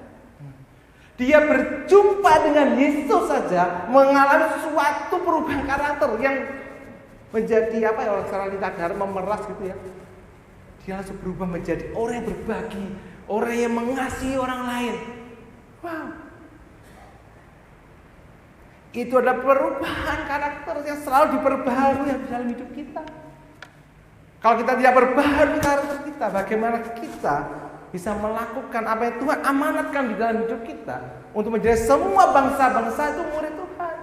Dia berjumpa dengan Yesus saja mengalami sesuatu perubahan karakter yang menjadi apa ya, orang secara litadar memeras gitu ya. Dia langsung berubah menjadi orang yang berbagi, orang yang mengasihi orang lain. Wow. Itu adalah perubahan karakter yang selalu diperbaharui dalam hidup kita. Kalau kita tidak berbaharui karakter kita, bagaimana kita bisa melakukan apa yang Tuhan amanatkan di dalam hidup kita untuk menjadi semua bangsa-bangsa itu murid Tuhan.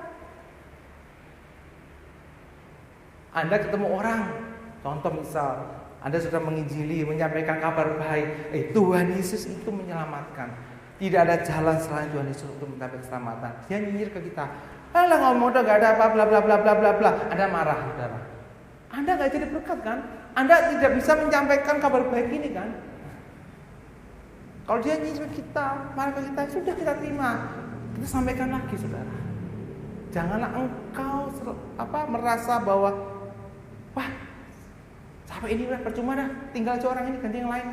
Anda ketemu orang, contoh misal Anda sudah menginjili, menyampaikan kabar baik, Tuhan Yesus itu menyelamatkan. Tidak ada jalan selain Tuhan Yesus untuk mendapat keselamatan. Dia nyinyir ke kita, alah ngomong udah gak ada apa bla bla bla bla bla bla. Anda marah, saudara. Anda gak jadi berkat kan? Anda tidak bisa menyampaikan kabar baik ini kan? Kalau dia nyinyir kita, marah ke kita, sudah kita terima, kita sampaikan lagi, saudara. Janganlah engkau merasa bahwa, wah, sampai ini udah percuma dah, tinggal aja orang ini ganti yang lain.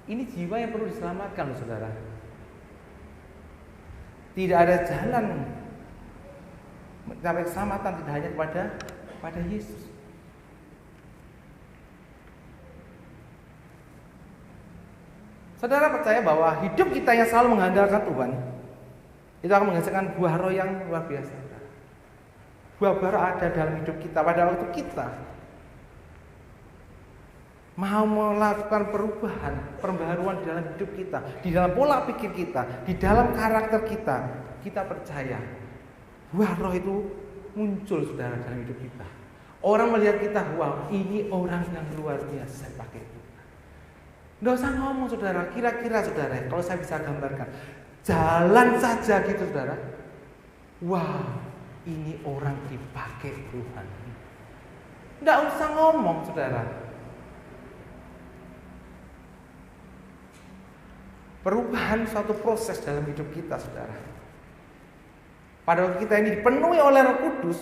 Ini jiwa yang perlu diselamatkan loh saudara. Tidak ada jalan mencapai keselamatan tidak hanya pada Yesus. Saudara percaya bahwa hidup kita yang selalu mengandalkan Tuhan itu akan menghasilkan buah roh yang luar biasa. Buah-buah roh ada dalam hidup kita pada waktu kita mau melakukan perubahan, pembaharuan di dalam hidup kita, di dalam pola pikir kita, di dalam karakter kita. Kita percaya buah roh itu muncul saudara dalam hidup kita. Orang melihat kita, wow, ini orang yang luar biasa pakai itu. Nggak usah ngomong saudara, kira-kira saudara, kalau saya bisa gambarkan, jalan saja gitu saudara. Wah, ini orang dipakai Tuhan. Nggak usah ngomong saudara. Perubahan suatu proses dalam hidup kita saudara. Pada waktu kita ini dipenuhi oleh Roh Kudus,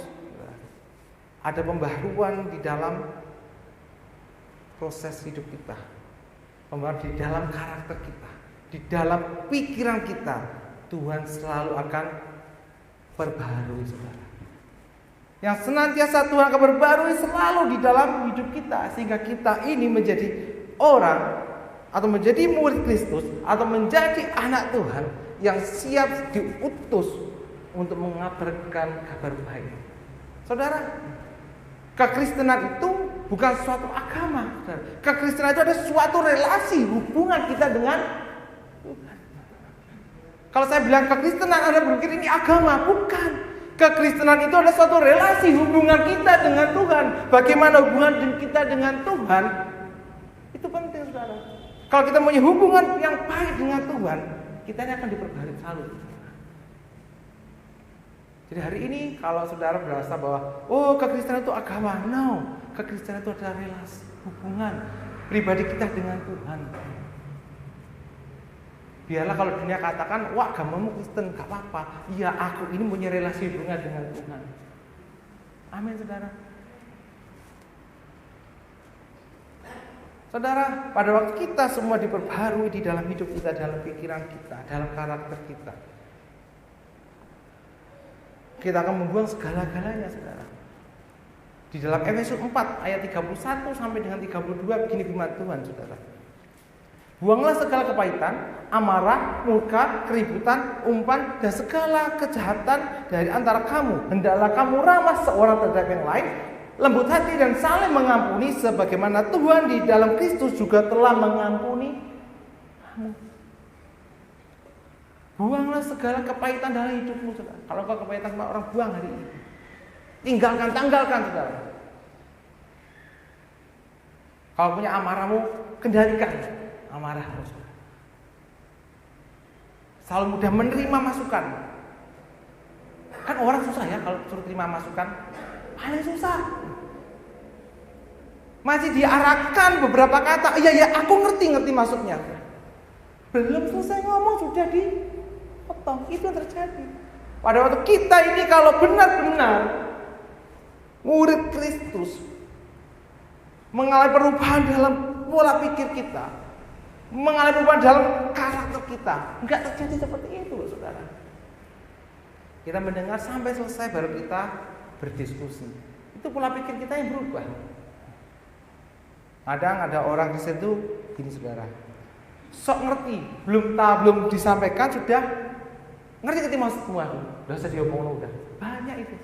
ada pembaharuan di dalam proses hidup kita. Pembaharuan di dalam karakter kita, di dalam pikiran kita. Tuhan selalu akan perbaharui saudara. Yang senantiasa Tuhan akan perbaharui selalu di dalam hidup kita, sehingga kita ini menjadi orang atau menjadi murid Kristus atau menjadi anak Tuhan yang siap diutus untuk mengabarkan kabar baik. Saudara, kekristenan itu bukan suatu agama. Kekristenan itu ada suatu relasi, hubungan kita dengan Tuhan. Kalau saya bilang kekristenan, Anda berpikir ini agama, bukan. Kekristenan itu adalah suatu relasi, hubungan kita dengan Tuhan. Bagaimana hubungan kita dengan Tuhan? Itu penting saudara. Kalau kita punya hubungan yang baik dengan Tuhan, kita ini akan diperbaharui selalu. Jadi hari ini kalau saudara berasa bahwa kekristenan itu agama, no. Kekristenan itu adalah relasi, hubungan pribadi kita dengan Tuhan. Biarlah kalau dunia katakan, wah agamamu Kristen, gak apa-apa. Iya, aku ini punya relasi hubungan dengan Tuhan. Amin saudara. Saudara, pada waktu kita semua diperbaharui di dalam hidup kita, dalam pikiran kita, dalam karakter kita, kita akan membuang segala-galanya saudara. Di dalam Efesus 4 ayat 31 sampai dengan 32 begini firman Tuhan saudara. Buanglah segala kepahitan, amarah, murka, keributan, umpan, dan segala kejahatan dari antara kamu. Hendaklah kamu ramah seorang terhadap yang lain, lembut hati dan saling mengampuni sebagaimana Tuhan di dalam Kristus juga telah mengampuni kamu. Buanglah segala kepahitan dalam hidupmu saudara. Kalau kau kepahitan sama orang, buang hari ini. Tinggalkan, tanggalkan saudara. Kalau punya amarahmu, kendalikan amarahmu saudara. Selalu mudah menerima masukan. Kan orang susah ya kalau suruh terima masukan, paling susah. Masih diarahkan beberapa kata, iya aku ngerti maksudnya. Belum selesai ngomong sudah dipotong. Itu yang terjadi. Pada waktu kita ini kalau benar-benar murid Kristus, mengalami perubahan dalam pola pikir kita, mengalami perubahan dalam karakter kita, enggak terjadi seperti itu loh saudara. Kita mendengar sampai selesai baru kita berdiskusi. Itu pola pikir kita yang berubah. Kadang ada orang di situ gini saudara, sok ngerti, belum disampaikan sudah ngerti maksud semua. Udah usah diomongin udah. Banyak itu.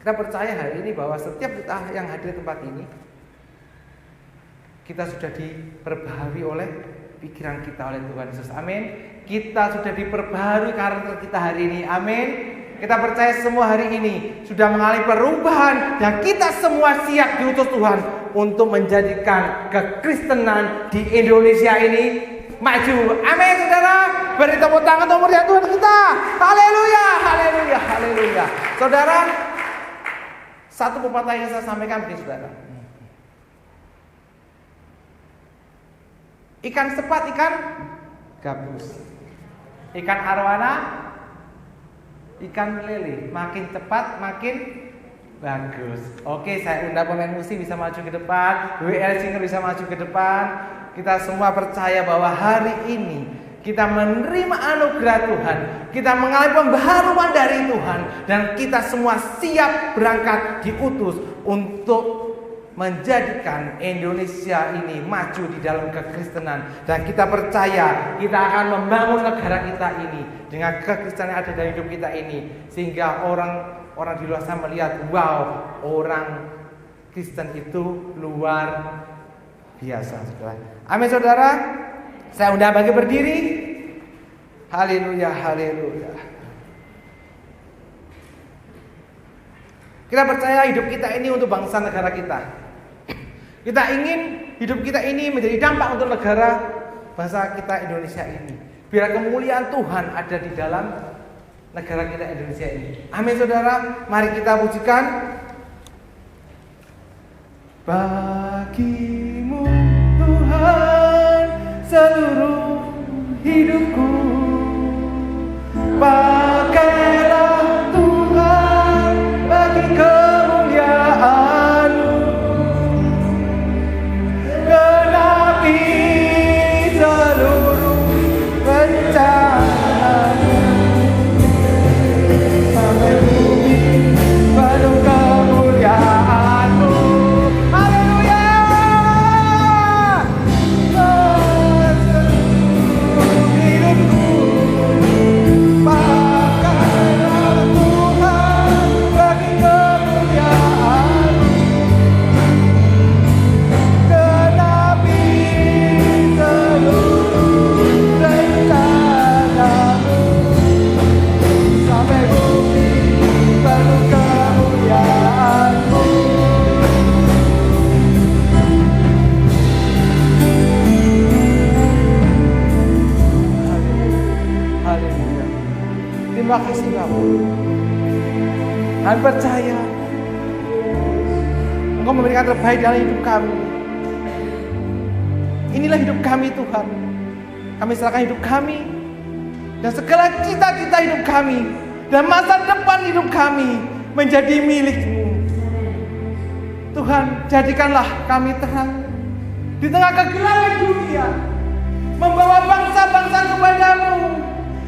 Kita percaya hari ini bahwa setiap kita yang hadir di tempat ini, kita sudah diperbaharui oleh pikiran kita oleh Tuhan Yesus. Amin. Kita sudah diperbaharui karakter kita hari ini. Amin. Kita percaya semua hari ini sudah mengalami perubahan dan kita semua siap diutus Tuhan untuk menjadikan kekristenan di Indonesia ini maju. Amin saudara. Beri tepuk tangan untuk melihat Tuhan kita. Haleluya, haleluya, haleluya. Saudara, satu pepatah yang saya sampaikan begini saudara. Ikan sepat, ikan gabus. Ikan arwana, ikan lele. Makin cepat makin Bagus. Oke, saya undang pemain musik bisa maju ke depan, WL Singer bisa maju ke depan. Kita semua percaya bahwa hari ini kita menerima anugerah Tuhan, kita mengalami pembaharuan dari Tuhan, dan kita semua siap berangkat diutus untuk menjadikan Indonesia ini maju di dalam kekristenan. Dan kita percaya kita akan membangun negara kita ini dengan kekristenan yang ada dalam hidup kita ini, sehingga orang di luar sana melihat, wow, orang Kristen itu luar biasa. Amin saudara. Saya undang bagi berdiri. Haleluya, haleluya. Kita percaya hidup kita ini untuk bangsa negara kita. Kita ingin hidup kita ini menjadi dampak untuk negara bangsa kita Indonesia ini. Biar kemuliaan Tuhan ada di dalam negara kita Indonesia ini. Amin saudara. Mari kita pujikan. Bagimu Tuhan seluruh hidupku, pakailah Tuhan bagi kemuliaan-Mu, genapi seluruh rencana-Mu, sampai bumi penuh kemuliaan-Mu. Haleluya. Terima kasih Bapak. Kami percaya Engkau memberikan terbaik dalam hidup kami. Inilah hidup kami Tuhan. Kami serahkan hidup kami dan segala cita-cita hidup kami dan masa depan hidup kami menjadi milik-Mu. Tuhan, jadikanlah kami terang di tengah kegelapan dunia, membawa bangsa-bangsa kepada-Mu.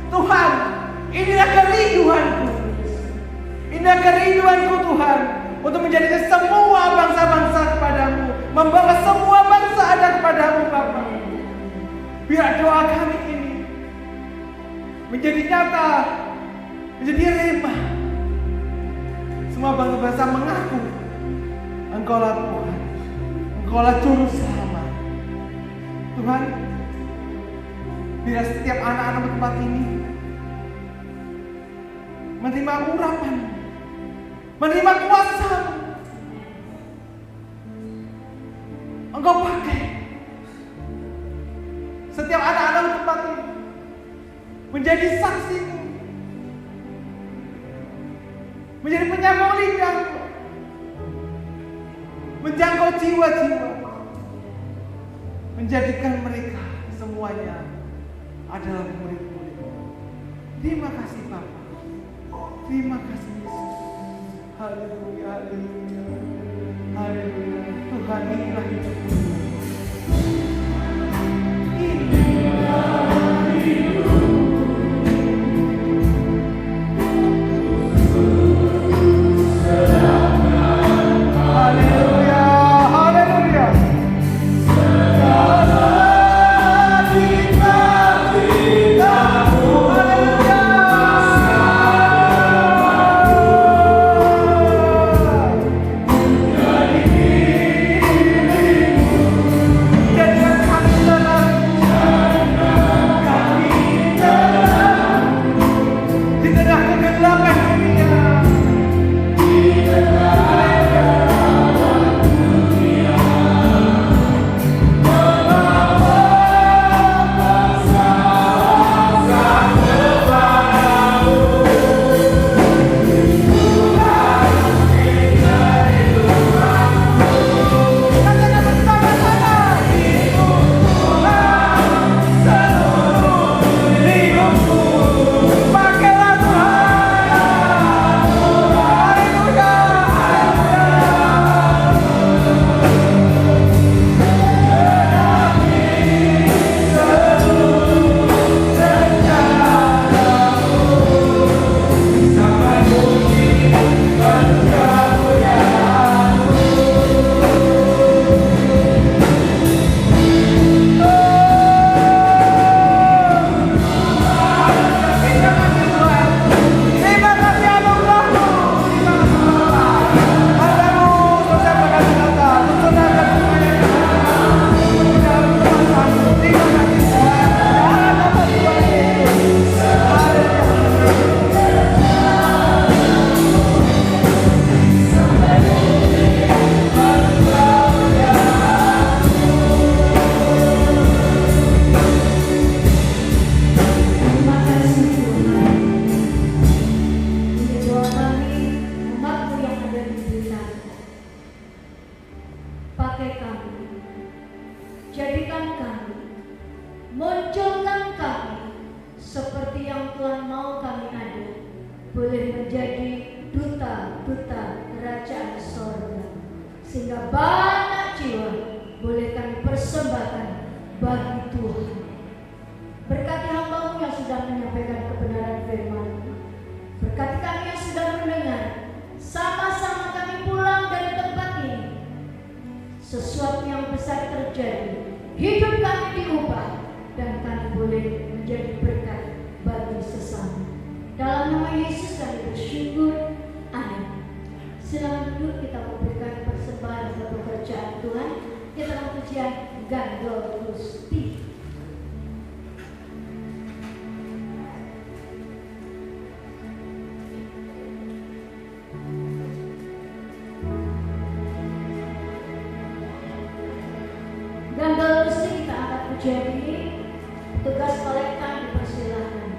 Tuhan, inilah kerinduanku. Inilah kerinduanku Tuhan, untuk menjadikan semua bangsa-bangsa kepada-Mu, membawa semua bangsa ada kepada-Mu Bapa. Biar doa kami ini menjadi nyata, menjadi rema. Semua bangsa-bangsa mengaku Engkaulah Tuhan, Engkaulah Juru Selamat. Tuhan, biar setiap anak-anak tempat ini menerima urapan, menerima kuasa. Engkau pakai setiap anak-anak tempat ini menjadi saksi-Mu, menjadi penyambung lidah, menjangkau jiwa-jiwa, menjadikan mereka semuanya adalah murid-murid-Mu. Terima kasih Bapa. Terima kasih Yesus. Haleluya, haleluya, haleluya. Tuhan, inilah hidupku. Inilah hidupku. Haleluya, haleluya. boleh menjadi duta-duta kerajaan sorga, sehingga banyak jiwa boleh kami persembahkan bagi Tuhan. Berkati hamba-Mu yang sudah menyampaikan kebenaran firman, berkati kami yang sudah mendengar, sama-sama kami pulang dari tempat ini. Sesuatu yang besar terjadi, hidup kami diubah, dan kami boleh menjadi berkat bagi sesama. Dalam nama Yesus kami bersyukur. Amin. Silakan duduk, kita memberikan persembahan untuk pekerjaan Tuhan. Kita dalam pujian Gandol Gusti. Gandol Gusti kita angkat pujian ini. Tugas kolektan dipersilahkan.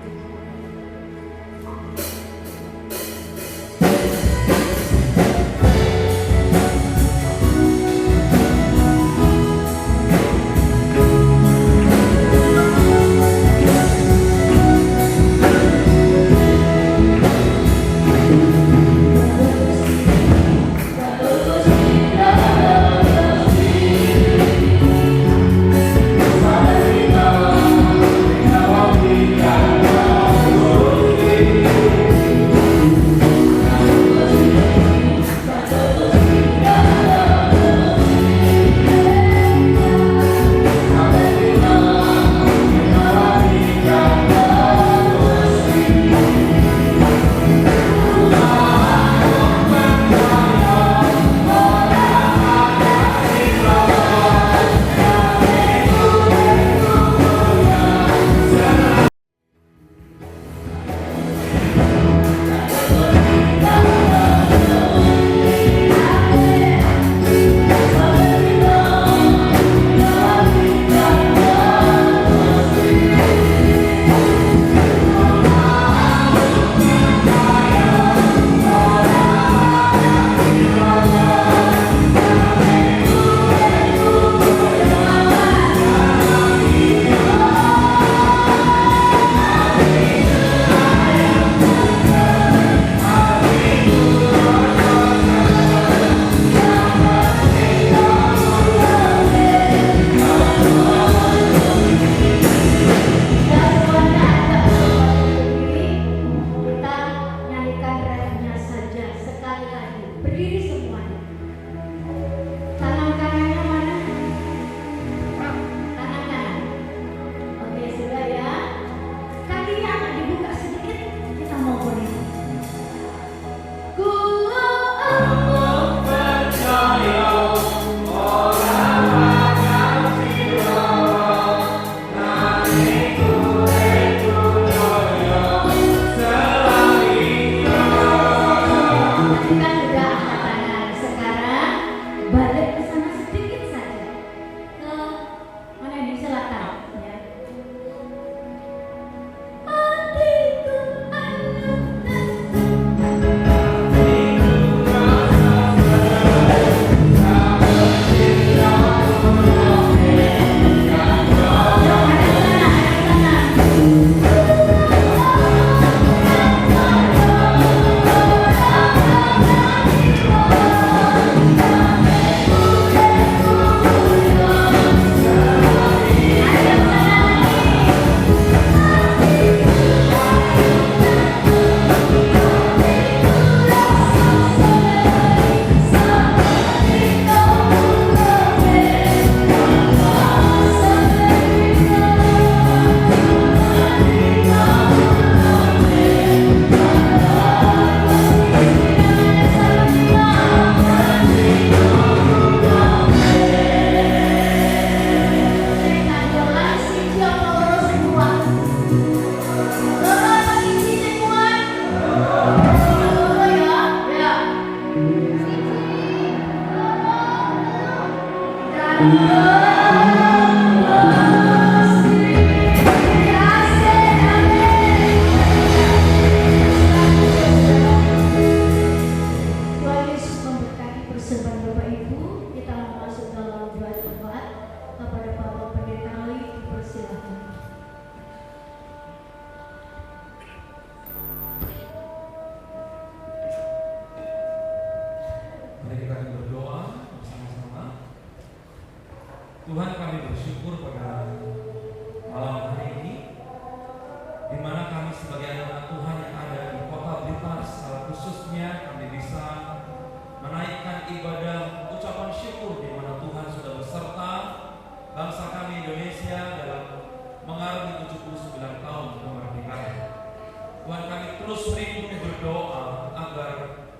kami terus rindu berdoa agar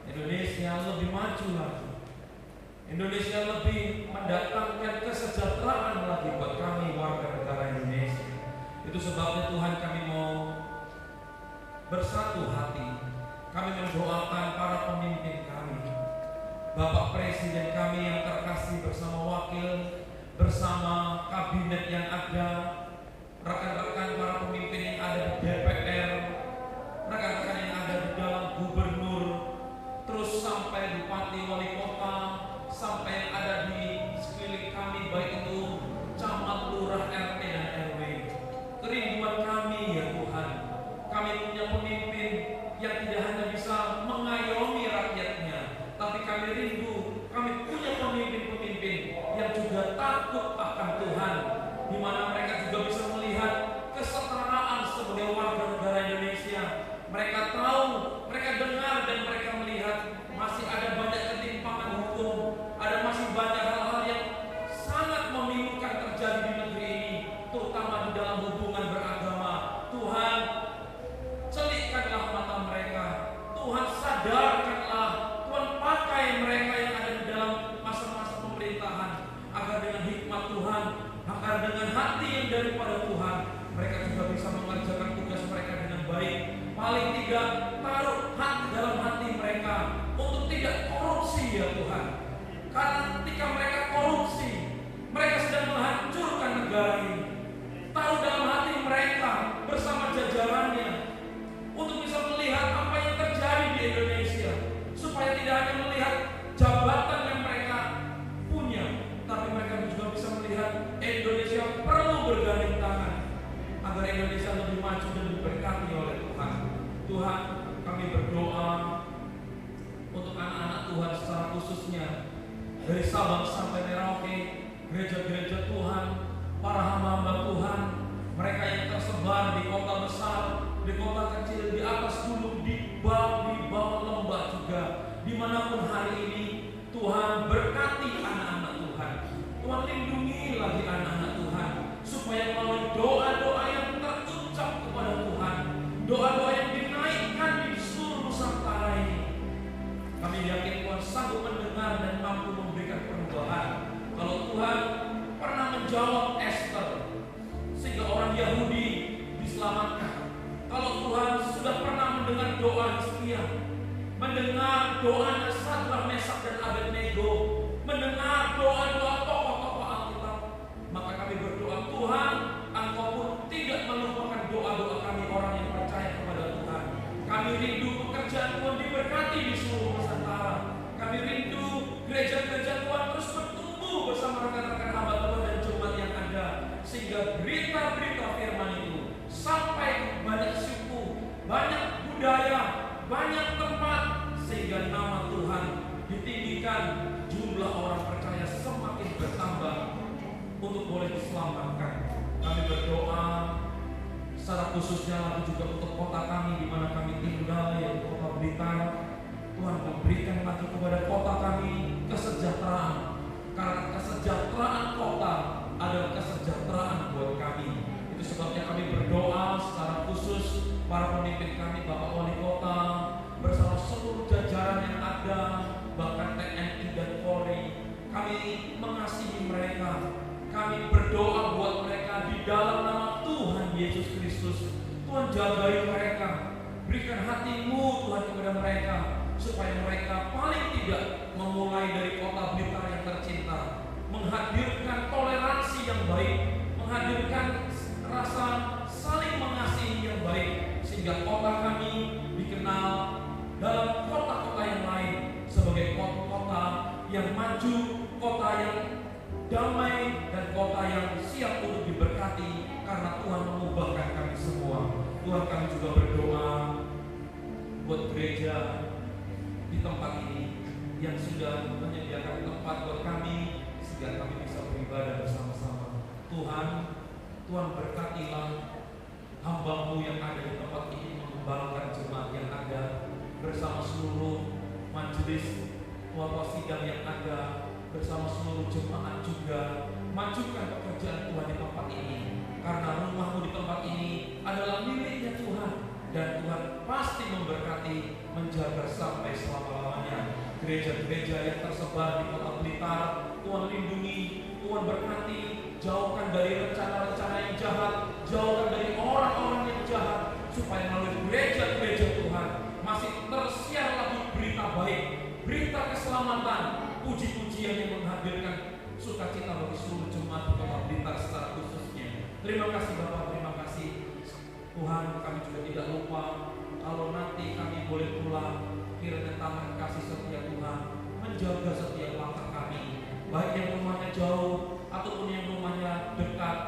Indonesia lebih maju lagi, Indonesia lebih mendatangkan kesejahteraan lagi buat kami warga negara Indonesia. Itu sebabnya Tuhan kami mau bersatu hati. Kami mendoakan para pemimpin kami, Bapak Presiden kami yang terkasih bersama wakil, bersama kabinet yang ada, rekan-rekan para pemimpin yang ada di DPR, rekan-rekan yang ada di dalam gubernur, terus sampai bupati, wali kota, sampai yang ada di sekeliling kami, baik itu camat, lurah, RT dan RW. Kerinduan kami ya Tuhan, kami punya pemimpin yang tidak hanya bisa mengayomi rakyatnya, tapi kami rindu, kami punya pemimpin-pemimpin yang juga takut akan Tuhan, di mana mereka juga bisa melihat kesetaraan sebagai warga negara Indonesia. Mereka tahu, mereka dengar dan mereka melihat masih ada banyak ketimpangan hukum, ada masih banyak hal-hal yang sangat memilukan terjadi di negeri ini, terutama di dalam hubungan beragama. Tuhan, celikkanlah mata mereka, Tuhan sadarkanlah, Tuhan pakai mereka yang ada di dalam masa-masa pemerintahan, agar dengan hikmat Tuhan, agar dengan hati yang daripada Tuhan, mereka juga bisa mengerjakan tugas mereka dengan baik. Paling tidak taruh hati dalam hati mereka untuk tidak korupsi ya Tuhan. Karena ketika mereka korupsi, mereka sedang menghancurkan negara ini. Taruh dalam hati mereka bersama jajarannya untuk bisa melihat apa yang terjadi di Indonesia, supaya tidak hanya melihat jabatan yang mereka punya, tapi mereka juga bisa melihat Indonesia perlu bergandeng tangan agar Indonesia lebih maju dan diberkati oleh Tuhan. Tuhan, kami berdoa untuk anak-anak Tuhan secara khususnya dari Sabang sampai Merauke, gereja-gereja Tuhan, para hamba-hamba Tuhan, mereka yang tersebar di kota besar, di kota kecil, di atas gunung, di bawah lembah juga, dimanapun hari ini. Tuhan berkati anak-anak Tuhan, Tuhan lindungi lagi anak-anak Tuhan, supaya melalui doa-doa yang terucap kepada Tuhan, doa-doa yang dinaikkan di seluruh Nusantara ini, kami yakin Tuhan sanggup mendengar dan mampu memberikan perubahan. Kalau Tuhan pernah menjawab Esther sehingga orang Yahudi diselamatkan, kalau Tuhan sudah pernah mendengar doa Hizkia, mendengar doa Sadrak, Mesak dan Abednego, mendengar doa-doa tokoh-tokoh Alkitab, maka kami berdoa, Tuhan, Engkau pun tidak melupakan doa-doa kami orang yang percaya kepada Tuhan. Kami rindu pekerjaan Tuhan diberkati di seluruh Nusantara. Kami rindu gereja-gereja Tuhan terus bertumbuh bersama rekan-rekan hamba Tuhan dan jemaat yang ada, sehingga berita-berita firman itu sampai ke banyak suku, banyak budaya, banyak tempat, sehingga nama Tuhan ditinggikan, jumlah orang percaya semakin bertambah untuk boleh diselamatkan. Kami berdoa secara khususnya lagi juga untuk kota kami di mana kami tinggal, yaitu kota Blitar. Tuhan memberikan lagi kepada kota kami kesejahteraan, karena kesejahteraan kota adalah kesejahteraan buat kami. Itu sebabnya kami berdoa secara khusus para pemimpin kami, Bapak Wali Kota bersama seluruh jajaran yang ada, bahkan TNI dan Polri. Kami mengasihi mereka, kami berdoa buat mereka di dalam nama Tuhan Yesus Kristus. Tuhan jagai mereka, berikan hati-Mu Tuhan kepada mereka, supaya mereka paling tidak memulai dari kota Blitar yang tercinta, menghadirkan toleransi yang baik, menghadirkan rasa saling mengasihi yang baik, sehingga kota kami dikenal dalam kota-kota yang lain sebagai kota-kota yang maju, kota yang damai, dan kota yang siap untuk diberkati, karena Tuhan mengubahkan kami semua. Tuhan, kami juga berdoa buat gereja di tempat ini yang sudah menyediakan tempat buat kami, sehingga kami bisa beribadah bersama-sama. Tuhan berkatilah hamba-Mu yang ada di tempat ini, mengembangkan jemaat yang ada bersama seluruh majelis ketua sidang yang ada, bersama seluruh jemaat juga. Majukan pekerjaan Tuhan di tempat ini, karena rumah-Mu di tempat ini adalah miliknya Tuhan. dan Tuhan pasti memberkati, menjaga sampai selama-lamanya. Gereja-gereja yang tersebar di Kota Blitar, Tuhan lindungi, Tuhan berkati, jauhkan dari rencana-rencana yang jahat, jauhkan dari orang-orang yang jahat, supaya melalui gereja-gereja Tuhan masih tersiar lagi berita baik, berita keselamatan, puji-pujian yang menghadirkan sukacita bagi seluruh jemaat di Kota Blitar secara khususnya. Terima kasih Bapak, terima kasih Tuhan. Kami juga tidak lupa kalau nanti kami boleh pulang, kiranya tangan kasih setia Tuhan menjaga setiap langkah kami, baik yang rumahnya jauh ataupun yang rumahnya dekat,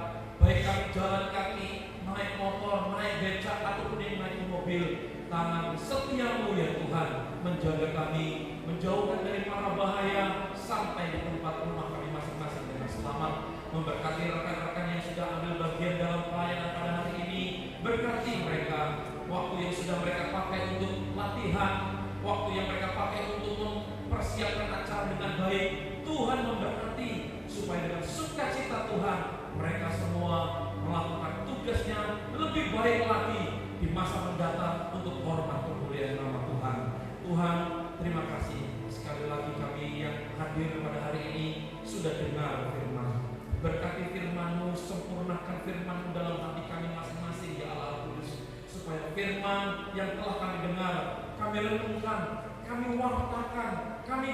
baik kami jalan kaki, naik motor, naik becak ataupun yang naik mobil. Tangan setiamu ya Tuhan menjaga kami, menjauhkan dari mara bahaya sampai di tempat rumah kami masing-masing dengan selamat. Memberkati rekan-rekan yang sudah ambil bagian dalam pelayanan pada hari ini, berkati mereka, waktu yang sudah mereka pakai untuk latihan, waktu yang mereka pakai untuk mempersiapkan acara dengan baik. Tuhan memberkati supaya dengan sukacita Tuhan mereka semua melakukan tugasnya lebih baik lagi di masa mendatang untuk hormat kemuliaan nama Tuhan. Tuhan, terima kasih sekali lagi kami yang hadir pada hari ini sudah dengar firman. Berkati firman-Mu, sempurnakan firman-Mu dalam hati kami masing-masing ya Allah Kudus, supaya firman yang telah kami dengar, kami renungkan, kami wartakan, kami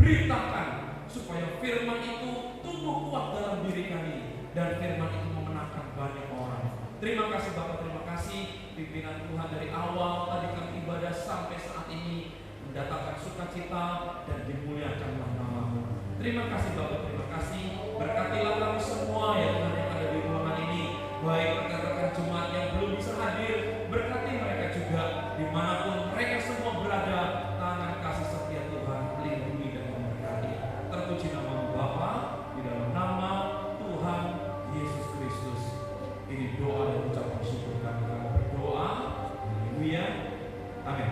beritakan, supaya firman itu tumbuh kuat dalam diri kami dan firman itu memenangkan banyak orang. Terima kasih Bapak, terima kasih pimpinan Tuhan dari awal tadi kami ibadah sampai saat ini mendatangkan sukacita dan dimuliakanlah nama-Mu. Terima kasih Bapak, terima kasih. Berkatilah kami semua ya Tuhan yang ada di ruangan ini, baik rekan-rekan jemaat yang belum bisa hadir, berkati mereka juga dimanapun mereka semua berada. Tangan kasih setia Tuhan lindungi dan memberkati. Terpuji nama Bapa di dalam nama Tuhan Yesus Kristus. Ini doa dan ucapan syukur kami berdoa. Haleluya. Amin.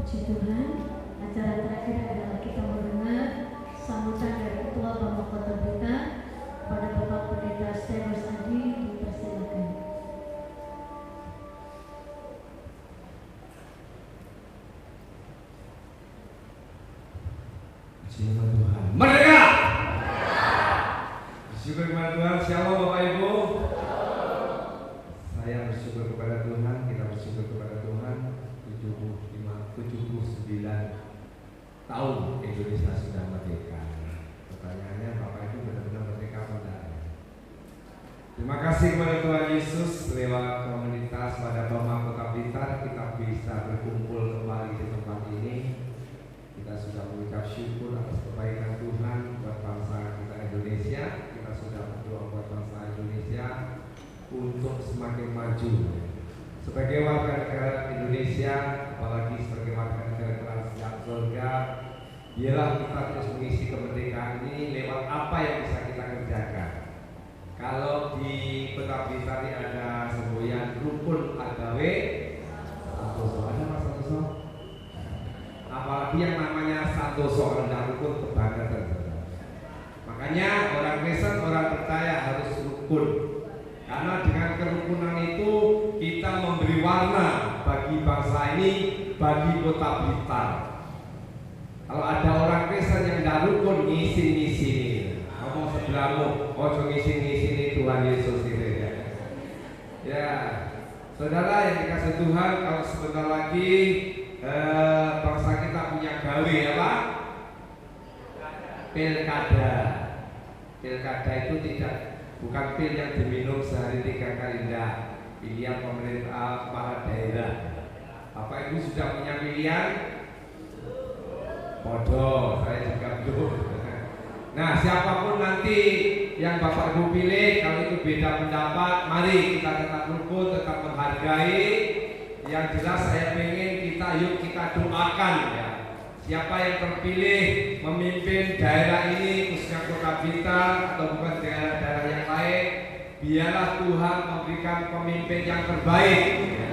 Puji Tuhan, acara terakhir adalah kita mendengar sambutan dari Ketua Bama Kota Blitar pada Bapak Pendeta Stefus Adi. Dipersilakan. Puji nama Tuhan. Merdeka! Bersyukur kepada Tuhan. Shalom Bapak Ibu. Saya bersyukur kepada Tuhan, kita bersyukur kepada Tuhan. 79 tahun Indonesia sudah merdeka. Pertanyaannya, Bapak Ibu benar-benar merdeka apa enggak? Terima kasih kepada Tuhan Yesus, lewat komunitas pada Bama Kota Blitar kita bisa berkumpul kembali di tempat ini. Kita sudah mengucap syukur atas kebaikan Tuhan buat bangsa kita Indonesia. Kita sudah berdoa buat bangsa Indonesia untuk semakin maju. Sebagai warga negara Indonesia, apalagi sebagai warga negara kerajaan surga, biarlah kita terus mengisi kemerdekaan ini lewat apa yang bisa kita kerjakan. Kalau di Kota Blitar ada semboyan rukun agawe, Santoso, ada Mas Santoso? Apalagi yang namanya Santoso, rendah rukun kebangetan. Makanya orang Kristen, orang percaya harus rukun. Karena dengan kerukunan itu kita memberi warna bagi bangsa ini, bagi Kota Blitar. Kalau ada orang Kristen yang tidak rukun, ngisi-ngisi, ngomong sebelahmu, ojo ngisi-ngisi Tuhan Yesus itu ya. Ya, saudara yang dikasih Tuhan, kalau sebentar lagi bangsa kita punya gawe apa? Pilkada. Pilkada itu bukan pil yang diminum sehari 3 kali, enggak. Pilihan pemerintah kepala daerah. Bapak Ibu sudah punya pilihan? Bodoh, saya juga belum. Nah, siapapun nanti yang Bapak Ibu pilih, kalau itu beda pendapat, mari kita tetap rukun, tetap menghargai. Yang jelas saya pengen kita doakan ya. Siapa yang terpilih memimpin daerah ini, khususnya Kota Blitar atau bukan daerah-daerah yang lain, biarlah Tuhan memberikan pemimpin yang terbaik ya.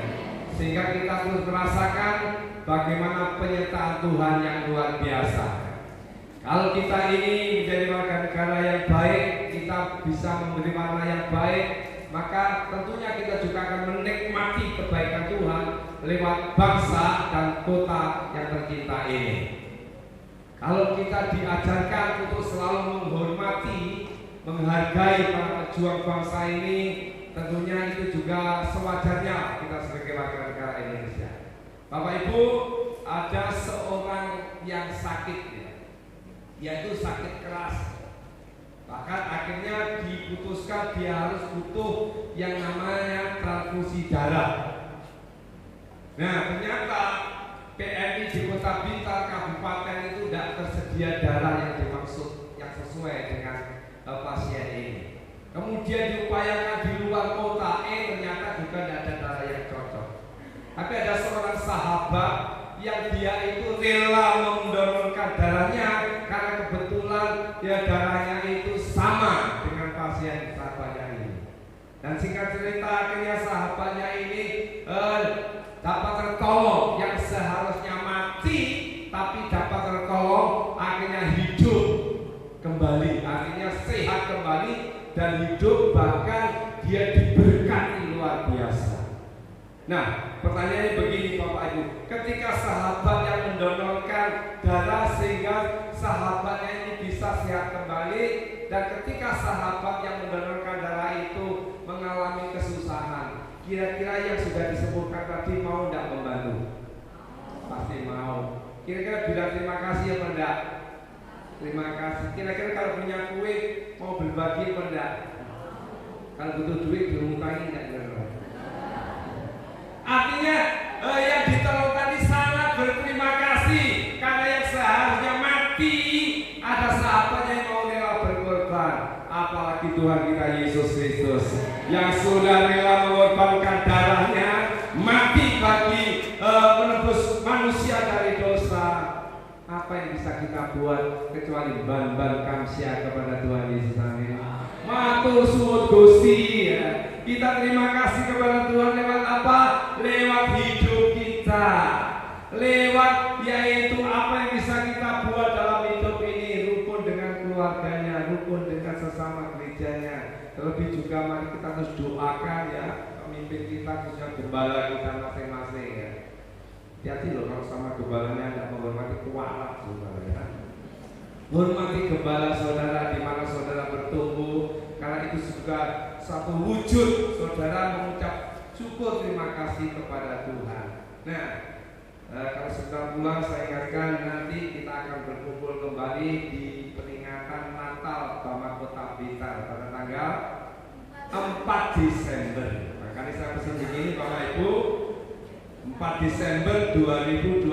Sehingga kita terus merasakan bagaimana penyertaan Tuhan yang luar biasa. Kalau kita ini menjadi warga negara yang baik, kita bisa memberi warna yang baik, maka tentunya kita juga akan menikmati kebaikan Tuhan lewat bangsa dan kota yang tercinta ini. Kalau kita diajarkan untuk selalu menghormati, menghargai para pejuang bangsa ini, tentunya itu juga sewajarnya kita sebagai warga negara Indonesia. Bapak Ibu, ada seorang yang sakit, yaitu sakit keras. Bahkan akhirnya diputuskan dia harus butuh yang namanya transfusi darah. Nah, ternyata PMI di Kota Blitar Kabupaten itu tidak tersedia darah yang dimaksud, yang sesuai dengan pasien ini. Kemudian diupayakan di luar kota, ternyata juga tidak ada darah yang cocok. Tapi ada seorang sahabat yang dia itu rela mendonorkan darahnya karena kebetulan dia darahnya itu sama dengan pasien sahabatnya ini. Dan singkat cerita akhirnya sahabatnya ini dapat tertolong, yang seharusnya mati tapi dapat tertolong, akhirnya hidup kembali, akhirnya sehat kembali dan hidup, bahkan dia diberkati luar biasa. Nah, pertanyaannya begini Bapak Ibu, ketika sahabat yang mendonorkan darah sehingga sahabatnya ini bisa sehat kembali, dan ketika sahabat yang mendonorkan darah itu mengalami kesusahan, kira-kira yang sudah disebutkan tadi mau tidak membantu? Pasti mau. Kira-kira bilang terima kasih apa enggak? Terima kasih. Kira-kira kalau punya kue mau berbagi apa enggak? Kalau butuh duit diutangin enggak? Artinya yang ditolong tadi sangat berterima kasih, karena yang seharusnya mati ada sahabatnya yang mau rela berkorban. Apalagi Tuhan kita Yesus Kristus yang sudah rela mengorbankan darahnya, mati bagi menebus manusia dari dosa. Apa yang bisa kita buat kecuali ban-ban kamsia kepada Tuhan Yesus? Amin. Matur suwun Gusti, ya. Kita terima kasih kepada Tuhan lewat apa? Lewat hidup kita, lewat yaitu apa yang bisa kita buat dalam hidup ini, rukun dengan keluarganya, rukun dengan sesama gerejanya. Terlebih juga mari kita terus doakan ya pemimpin kita, khususnya gembala kita masing-masing ya. Hati-hati loh kalau sama gembalanya tidak menghormati kualat saudara ya. Hormati gembala saudara di mana saudara bertumbuh, karena itu juga satu wujud saudara mengucap syukur terima kasih kepada Tuhan. Nah, kalau sudah pulang saya ingatkan nanti kita akan berkumpul kembali di peringatan Natal Bama Kota Blitar pada tanggal 4 Desember. Makanya saya pesan begini Bapak Ibu, 4 Desember 2024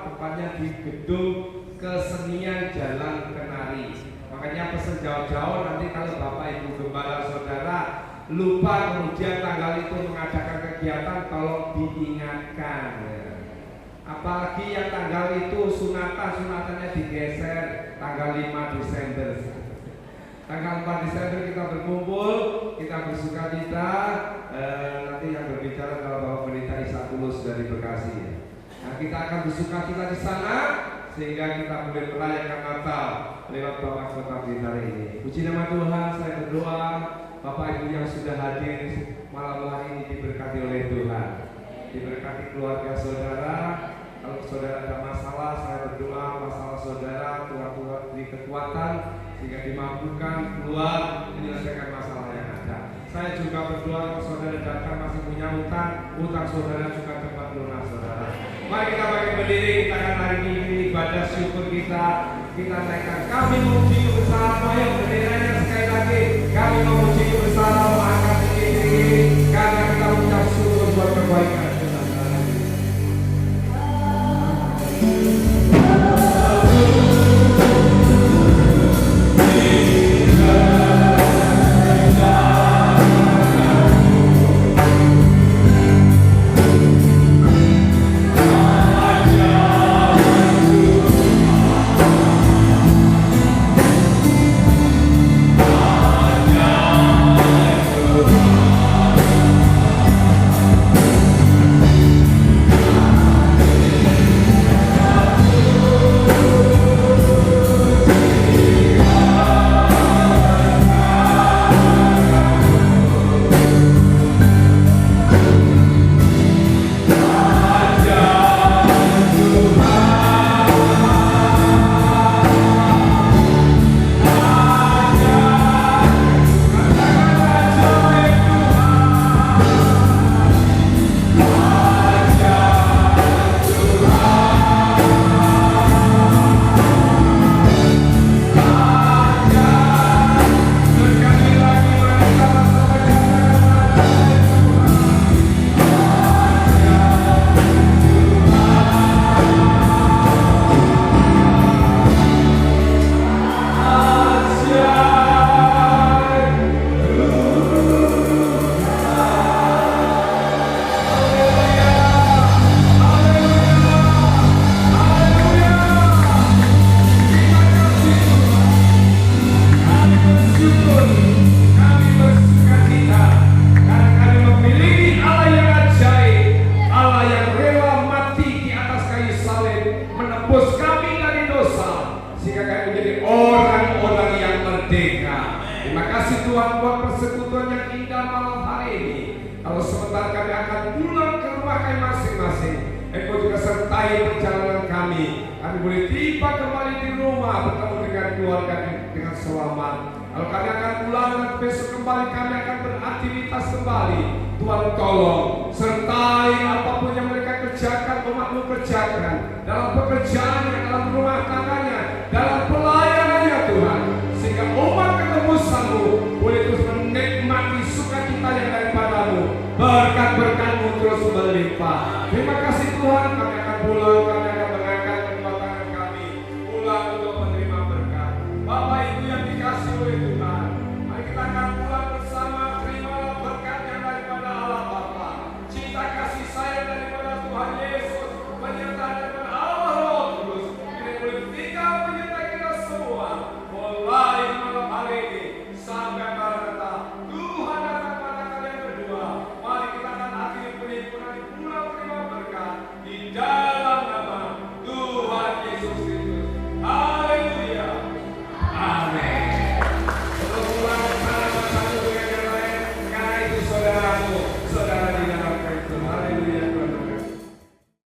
tepatnya di Gedung Kesenian Jalan Kenari. Makanya pesan jauh-jauh nanti kalau Bapak Ibu gembala saudara lupa kemudian tanggal itu mengadakan kegiatan, tolong diingatkan ya. Apalagi yang tanggal itu sunatannya digeser tanggal 5 Desember. Tanggal 4 Desember kita berkumpul, kita bersukacita. Nanti yang berbicara kalau Bapak Pendeta Isatulus dari Bekasi ya. Nah, kita akan bersukacita di sana sehingga kita boleh merayakan Natal lewat Bapak Kota Blitar ini. Puji nama Tuhan, saya berdoa Bapak Ibu yang sudah hadir malam hari ini diberkati oleh Tuhan, diberkati keluarga saudara. Kalau saudara ada masalah, saya berdoa masalah saudara Tuhan beri kekuatan sehingga dimampukan keluar menyelesaikan masalah yang ada. Saya juga berdoa kalau saudara datang masih punya utang saudara juga cepat lunas saudara. Mari kita bagi berdiri, kita akan hari ini ibadah syukur kita naikkan. Kami memuji bersama, yang benderanya sekali lagi. Kami memuji bersama, angkat tinggi-tinggi karena kita mengucap syukur buat kebaikan. Amen. kasih Tuhan buat persekutuan yang indah malam hari ini. Kalau sebentar kami akan pulang ke rumah kami masing-masing, Engkau juga sertai perjalanan kami. Kami boleh tiba kembali di rumah, bertemu dengan keluarga dengan selamat. Kalau kami akan pulang dan besok kembali kami akan beraktivitas kembali, Tuhan tolong sertai apapun yang mereka kerjakan, umat-Mu kerjakan dalam pekerjaannya, dalam rumah tangganya, dalam pelayanannya Tuhan, sehingga umat ketemu-Mu boleh terus menikmati sukacita yang daripada-Mu, berkat-berkat-Mu terus melimpah. Terima kasih Tuhan, kami akan pulang, kami